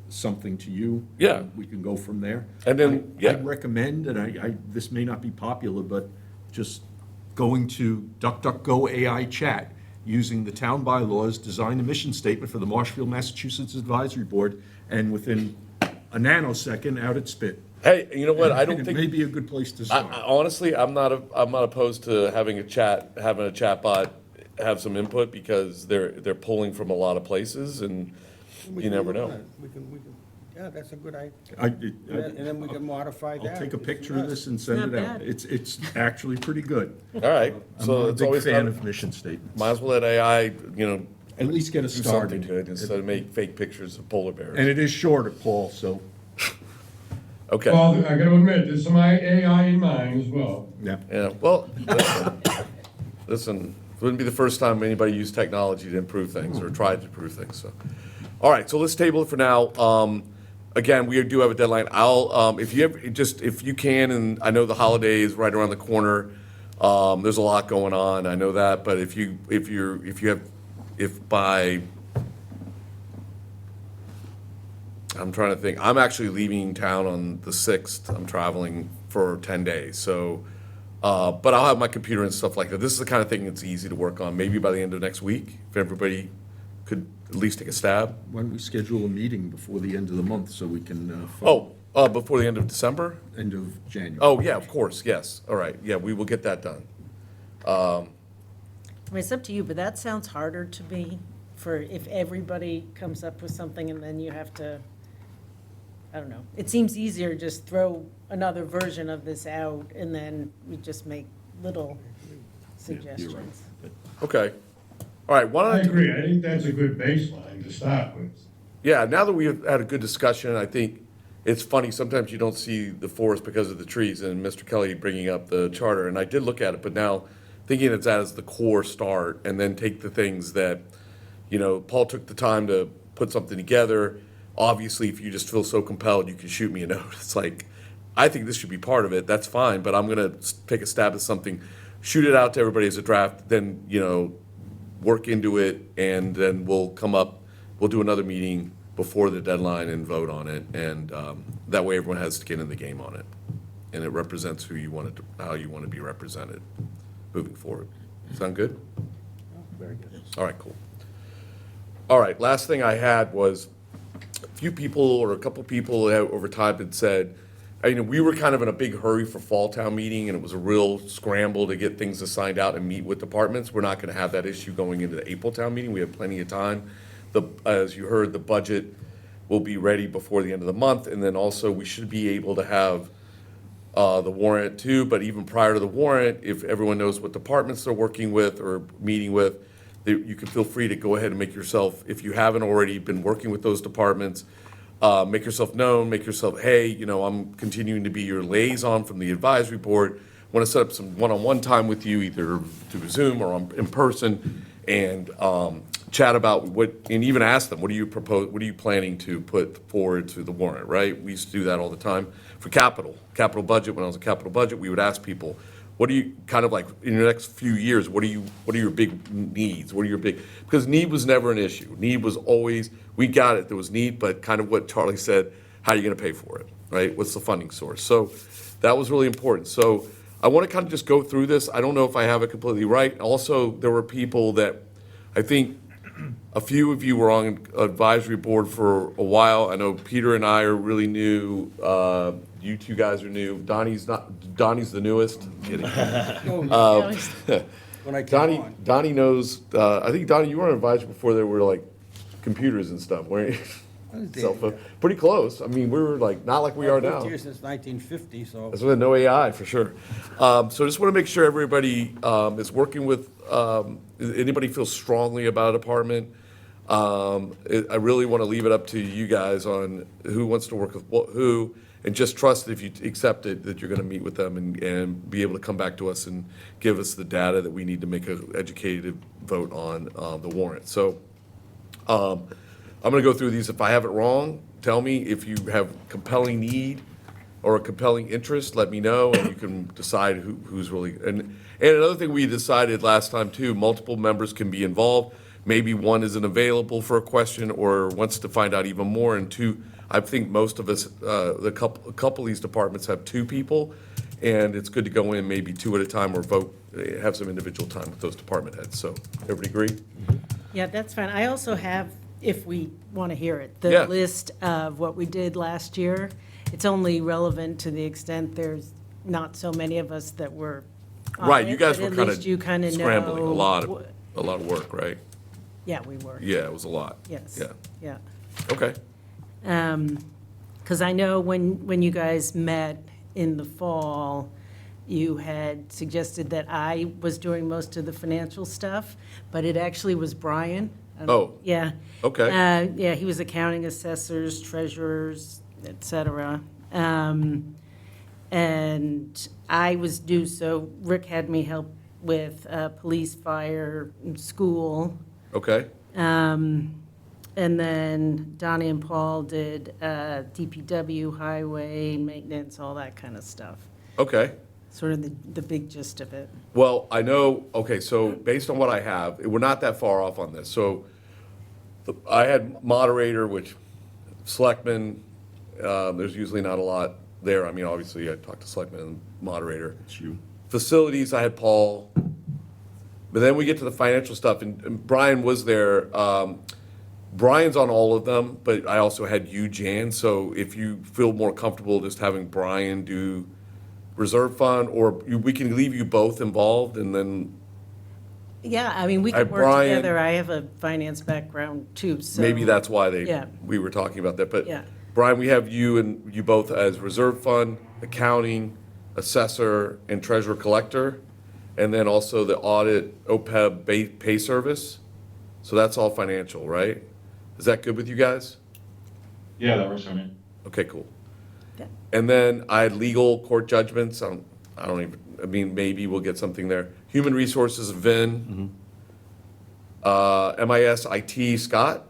something to you? Yeah. We can go from there. And then, yeah. I'd recommend, and this may not be popular, but just going to DuckDuckGo AI chat, using the town bylaws, design a mission statement for the Marshfield, Massachusetts Advisory Board, and within a nanosecond, out it spit. Hey, you know what, I don't And think. it may be a good place to I start. honestly, I'm not opposed to having a chatbot have some input, because they're pulling from a lot of places, and We you can never look know. at it. We can, yeah, that's a good idea. I- And then we can modify that. I'll take a picture of this and Not send it out. bad. It's actually pretty good. All right, I'm so a it's big always, fan of mission statements. might as well let AI, At least get us do something started. good, instead of make fake pictures of polar bears. And it is shorter, Paul, so, Okay. Well, I gotta admit, there's some AI in mine as well. yeah. Yeah, well, listen, it wouldn't be the first time anybody used technology to improve things or tried to improve things, so. All right, so let's table it for now. Again, we do have a deadline. If you can, and I know the holiday is right around the corner, there's a lot going on, I know that, but I'm trying to think. I'm actually leaving town on the 6th. I'm traveling for 10 days. So, but I'll have my computer and stuff like that. This is the kind of thing that's easy to work on. Maybe by the end of next week, if everybody could at least take a stab. Why don't we schedule a meeting before the end of the month so we can, follow Before the end of December? end of January? Oh, yeah, of course, yes. All right, yeah, we will get that done. I mean, it's up to you, but that sounds harder to me, for if everybody comes up with something and then you have to, I don't know. It seems easier to just throw another version of this out and then we just make little suggestions. Okay. All right, why I don't I, agree, I think that's a good baseline to start with. yeah, now that we've had a good discussion, I think it's funny, sometimes you don't see the forest because of the trees, and Mr. Kelly bringing up the charter, and I did look at it, but now thinking it's as the core start, and then take the things that, Paul took the time to put something together. Obviously, if you just feel so compelled, you can shoot me a note. It's like, I think this should be part of it, that's fine, but I'm gonna take a stab at something, shoot it out to everybody as a draft, then, work into it, and then we'll do another meeting before the deadline and vote on it, and that way everyone has skin in the game on it. And it represents how you want to be represented moving forward. Sound good? Very good. All right, cool. All right, last thing I had was, a few people or a couple people over time had said, we were kind of in a big hurry for fall town meeting, and it was a real scramble to get things assigned out and meet with departments. We're not gonna have that issue going into the April town meeting. We have plenty of time. As you heard, the budget will be ready before the end of the month, and then also we should be able to have the warrant too, but even prior to the warrant, if everyone knows what departments they're working with or meeting with, you can feel free to go ahead and make yourself, if you haven't already been working with those departments, make yourself known, make yourself, hey, I'm continuing to be your liaison from the advisory board. Want to set up some one-on-one time with you, either through Zoom or in person, and chat about and even ask them, what are you planning to put forward to the warrant, right? We used to do that all the time for capital budget. When I was a capital budget, we would ask people, what do you, kind of like, in the next few years, what are your big needs? Because need was never an issue. Need was always, we got it, there was need, but kind of what Charlie said, how are you gonna pay for it, right? What's the funding source? So that was really important. So I want to kind of just go through this. I don't know if I have it completely right. Also, there were people that, I think, a few of you were on advisory board for a while. I know Peter and I are really new. You two guys are new. Donnie's the newest. Kidding. When I came on. Donnie knows, I think, Donnie, you were on advisory before there were like computers and stuff, weren't you? I was Cell there, phone. yeah. Pretty close. I mean, we were like, not like we are I've now. lived here since 1950, so. That's with no AI, for sure. So just want to make sure everybody is working with, anybody feels strongly about a department. I really want to leave it up to you guys on who wants to work with who, and just trust that if you accept it, that you're going to meet with them and be able to come back to us and give us the data that we need to make an educated vote on the warrant. So I'm going to go through these. If I have it wrong, tell me. If you have compelling need or a compelling interest, let me know, and you can decide who's really. And another thing we decided last time too, multiple members can be involved. Maybe one isn't available for a question or wants to find out even more. And two, I think most of us, a couple of these departments have two people, and it's good to go in maybe two at a time or vote, have some individual time with those department heads. So everybody agree? Yeah, that's fine. I also have, if we want to hear it, Yeah. the list of what we did last year. It's only relevant to the extent there's not so many of us that were on Right, it, you guys but were at kind least you kind of of scrambling, know a lot what- of work, right? Yeah, we were. Yeah, it was a lot. Yes. Yeah, Yeah. okay. Because I know when you guys met in the fall, you had suggested that I was doing most of the financial stuff, but it actually was Brian. Oh. Yeah. Okay. Yeah, he was accounting assessors, treasurers, et cetera. And I was due, so Rick had me help with police, fire, and school. Okay, And then Donnie and Paul did DPW, highway, maintenance, all that kind of stuff. okay. Sort of the big gist of it. Well, I know, okay, so based on what I have, we're not that far off on this. So I had moderator, which selectmen, there's usually not a lot there. I mean, obviously, I talked to selectmen and moderator. It's you. Facilities, I had Paul. But then we get to the financial stuff, and Brian was there. Brian's on all of them, but I also had you, Jan. So if you feel more comfortable just having Brian do reserve fund, or we can leave you both involved, and then Yeah, I mean, we I- could work Brian- together. I have a finance background too, so. maybe that's why Yeah. we were talking about that. But Yeah. Brian, we have you and you both as reserve fund, accounting, assessor, and treasurer collector, and then also the audit, OPEB pay service. So that's all financial, right? Is that good with you guys? Yeah, that works for me. Okay, cool. Yeah. And then I had legal court judgments. I don't even, I mean, maybe we'll get something there. Human resources, Vin. MIS, IT, Scott.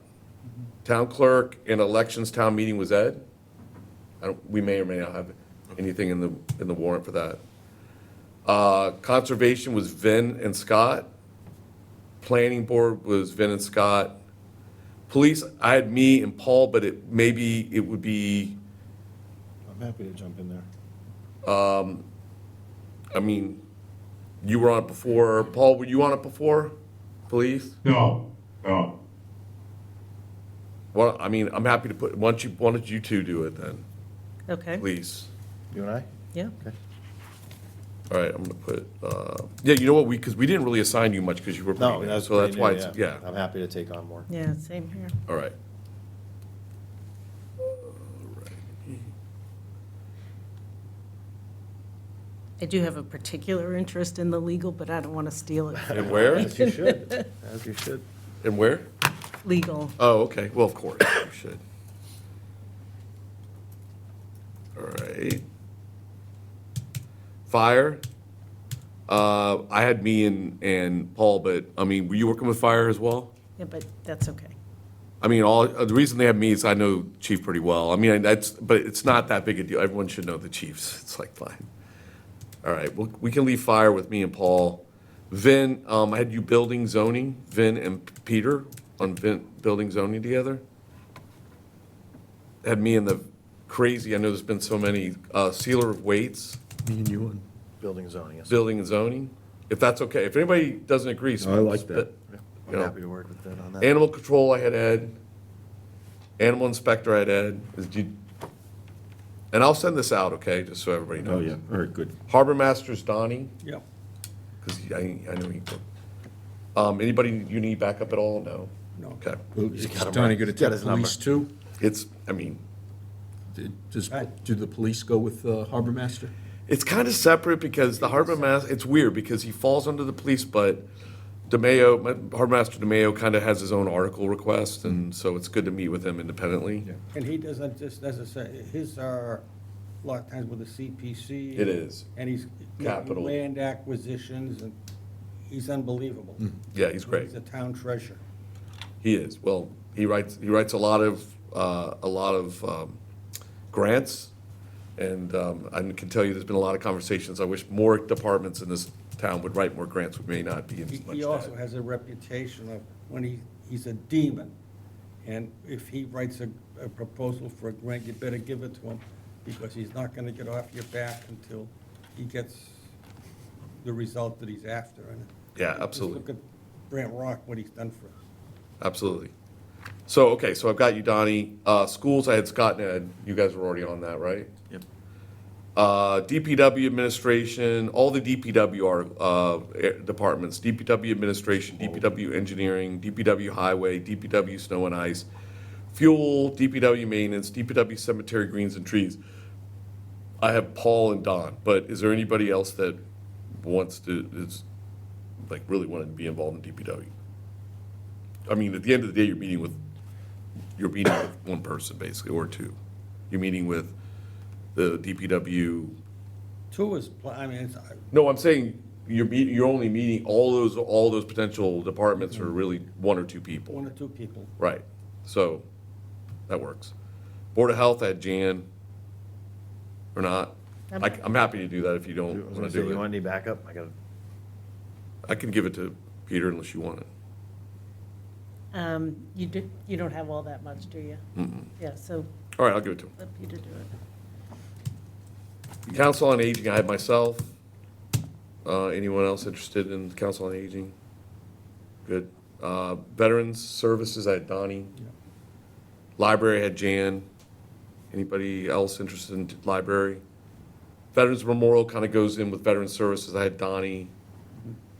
Town clerk, and elections town meeting was Ed. We may or may not have anything in the warrant for that. Conservation was Vin and Scott. Planning board was Vin and Scott. Police, I had me and Paul, but maybe it would be, I'm happy to jump in there. I mean, you were on it before. Paul, were you on it before? Police? No. Well, I mean, I'm happy to put, why don't you two do it then, Okay, please? You and I? yeah. All right, I'm gonna put, yeah, you know what, because we didn't really assign you much because you were No, pretty new, that's so that's pretty why new, it's, yeah, I'm happy to take on more. Yeah, same here. all right. I do have a particular interest in the legal, but I don't want to steal it. And where? As you should, as you should. And where? Legal. Oh, okay, well, of course, you should. All right. Fire, I had me and Paul, but, I mean, were you working with fire as well? Yeah, but that's okay. I mean, the reason they have me is I know Chief pretty well. I mean, but it's not that big a deal. Everyone should know the chiefs. It's like, fine. All right, well, we can leave fire with me and Paul. Vin, I had you building zoning, Vin and Peter on building zoning together. Had me in the crazy, I know there's been so many, sealer of weights, Me and you and. Building and zoning, yes. building and zoning, if that's okay. If anybody doesn't agree. No, I like that. Yeah, You I'm know. happy to work with Ed on that. Animal control, I had Ed. Animal inspector, I had Ed. And I'll send this out, okay, just so everybody Oh, knows. yeah, all right, good. Harbor master's Donnie, Yeah. because I know he. Anybody you need backup at all? No? No. Okay. Is got him Donnie right. gonna He's got take his number. police too? It's, I mean, Do the police go with harbor master? it's kind of separate because the harbor master, it's weird because he falls under the police, but DeMayo, Harbor Master DeMayo kind of has his own article request, and so it's good to meet with him independently. Yeah. And he doesn't just, as I say, his are a lot of times with the CPC. It is. And he's Capital. land acquisitions, and he's unbelievable. Yeah, he's great. He's a town treasure. He is. Well, he writes a lot of grants, and I can tell you, there's been a lot of conversations. I wish more departments in this town would write more grants. We may not be in as much He also debt. has a reputation of, when he's a demon, and if he writes a proposal for a grant, you better give it to him, because he's not gonna get off your back until he gets the result that he's after. And Yeah, just absolutely. look at Brant Rock, what he's done for us. Absolutely. So, okay, so I've got you, Donnie. Schools, I had Scott and Ed. You guys were already on that, right? Yep. DPW administration, all the DPW are, departments, DPW administration, DPW engineering, DPW highway, DPW snow and ice, fuel, DPW maintenance, DPW cemetery greens and trees. I have Paul and Don, but is there anybody else that wants to, is, like, really wanted to be involved in DPW? I mean, at the end of the day, you're meeting with one person, basically, or two. You're meeting with the DPW. Two is, I mean, it's, No, I'm saying you're only meeting all those potential departments are really one or two people. one or two people. Right. So that works. Board of Health, I had Jan. Or not. I'm happy to do that if you I don't was want gonna to say, do you it. want any backup? I got I can give it to Peter unless you want it. You don't have all that much, do you? Yeah, so All right, I'll give it to him. let Peter do it. Council on Aging, I had myself. Anyone else interested in Council on Aging? Good. Veterans Services, I had Donnie. Library, I had Jan. Anybody else interested in library? Veterans Memorial kind of goes in with Veterans Services, I had Donnie.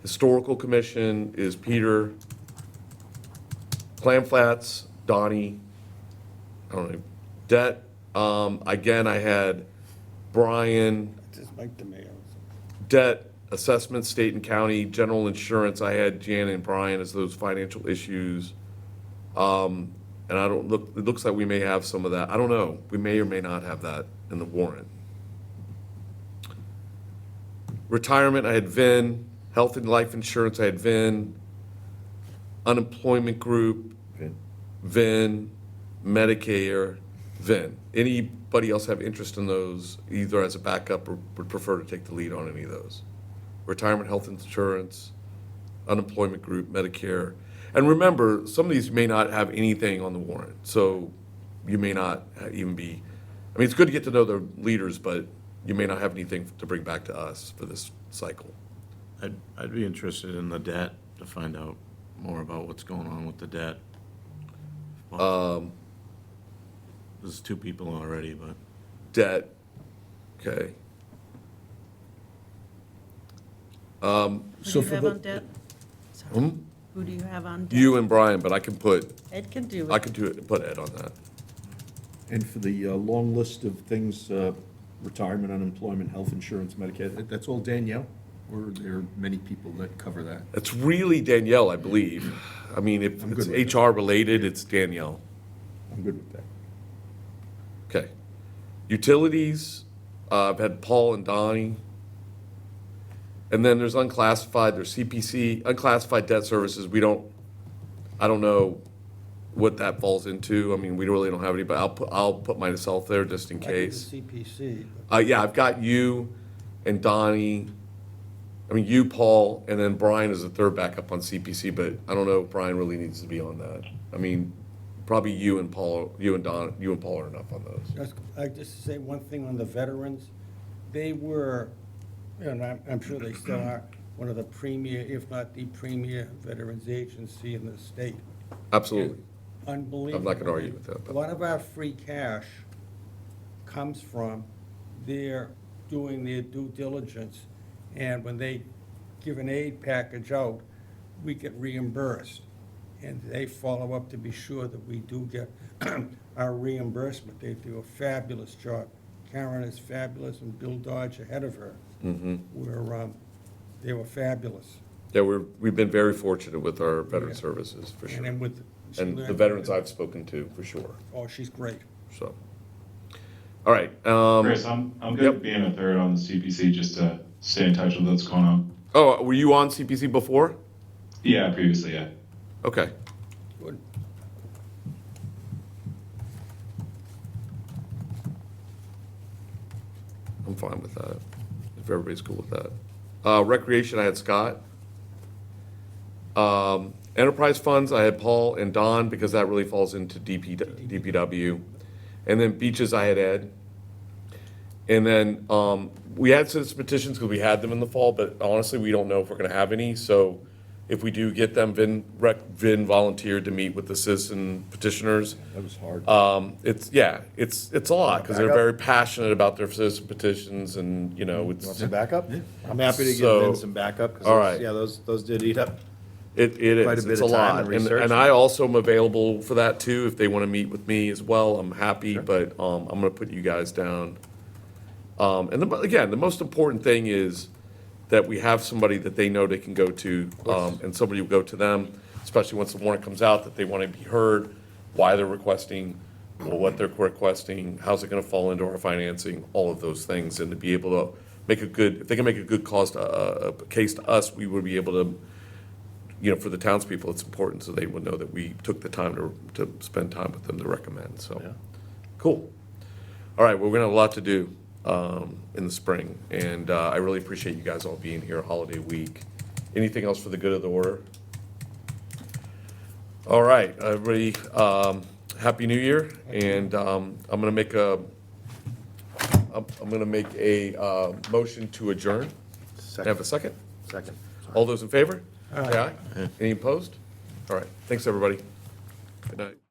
Historical Commission is Peter. Clam Flats, Donnie. I don't know. Debt, again, I had Brian. Just Mike DeMayo. Debt, assessment, state and county, general insurance, I had Jan and Brian as those financial issues. And it looks like we may have some of that. I don't know. We may or may not have that in the warrant. Retirement, I had Vin. Health and life insurance, I had Vin. Unemployment group, Vin. Medicare, Vin. Anybody else have interest in those, either as a backup or would prefer to take the lead on any of those? Retirement, health insurance, unemployment group, Medicare. And remember, some of these may not have anything on the warrant, so you may not even be, I mean, it's good to get to know the leaders, but you may not have anything to bring back to us for this cycle. I'd be interested in the debt to find out more about what's going on with the debt. There's two people already, but Debt, okay. Who do So you for have the- on debt? Sorry. Hmm? Who do you have on debt? You and Brian, but I can put, Ed can do I it. could do it, put Ed on that. And for the long list of things, retirement, unemployment, health insurance, Medicaid, that's all Danielle? Or are there many people that cover that? It's really Danielle, I believe. I mean, if I'm it's good with HR related, it's Danielle. I'm good with that. Okay. Utilities, I've had Paul and Donnie. And then there's unclassified, there's CPC, unclassified debt services, I don't know what that falls into. I mean, we really don't have any, but I'll put myself there just in I do the case. CPC. Yeah, I've got you and Donnie, you, Paul, and then Brian is the third backup on CPC, but I don't know if Brian really needs to be on that. I mean, probably you and Paul, you and Don, you and Paul are enough on those. I just say one thing on the veterans. They were, and I'm sure they still are, one of the premier, if not the premier veterans agency in the state. Absolutely. Unbelievable. I'm not gonna argue with that, A but- lot of our free cash comes from their doing their due diligence, and when they give an aid package out, we get reimbursed. And they follow up to be sure that we do get our reimbursement. They do a fabulous job. Karen is fabulous, and Bill Dodge ahead of her. They were fabulous. Yeah, we've been very fortunate with our veteran Yeah. services, for And sure. then with. she And the learned- veterans I've spoken to, for sure, Oh, she's great. so. All right. Chris, I'm yep. good being a third on the CPC just to stay in touch with what's going on. Oh, were you on CPC before? Yeah, previously, yeah. Okay. Good. I'm fine with that, if everybody's cool with that. Recreation, I had Scott. Enterprise funds, I had Paul and Don, because that really falls into DPW. And then beaches, I had Ed. And then, we had citizen petitions, because we had them in the fall, but honestly, we don't know if we're gonna have any, so if we do get them, Vin volunteered to meet with the citizen petitioners. That was hard. It's a lot, because they're Backup? very passionate about their citizen petitions, and, you know, You want it's, some backup? I'm happy to give So- Vin some backup, because, all right. yeah, those did eat up. it Quite a is, bit it's a of time lot. and And research. I also am available for that too, if they want to meet with me as well, I'm happy, but, I'm gonna put you guys down. Again, the most important thing is that we have somebody that they know they can go to, and somebody will go to them, especially once the warrant comes out, that they want to be heard, why they're requesting, or what they're requesting, how's it gonna fall into our financing, all of those things, and to be able to make a good, if they can make a good case to us, we would be able to, you know, for the townspeople, it's important, so they would know that we took the time to spend time with them to recommend, so. Yeah. Cool. All right, well, we're gonna have a lot to do in the spring, and I really appreciate you guys all being here holiday week. Anything else for the good of the order? All right, everybody, Happy New Year, and I'm gonna make a motion to adjourn. Can I have a second? Second. All those in favor? Say aye. Any opposed? All right, thanks, everybody. Good night.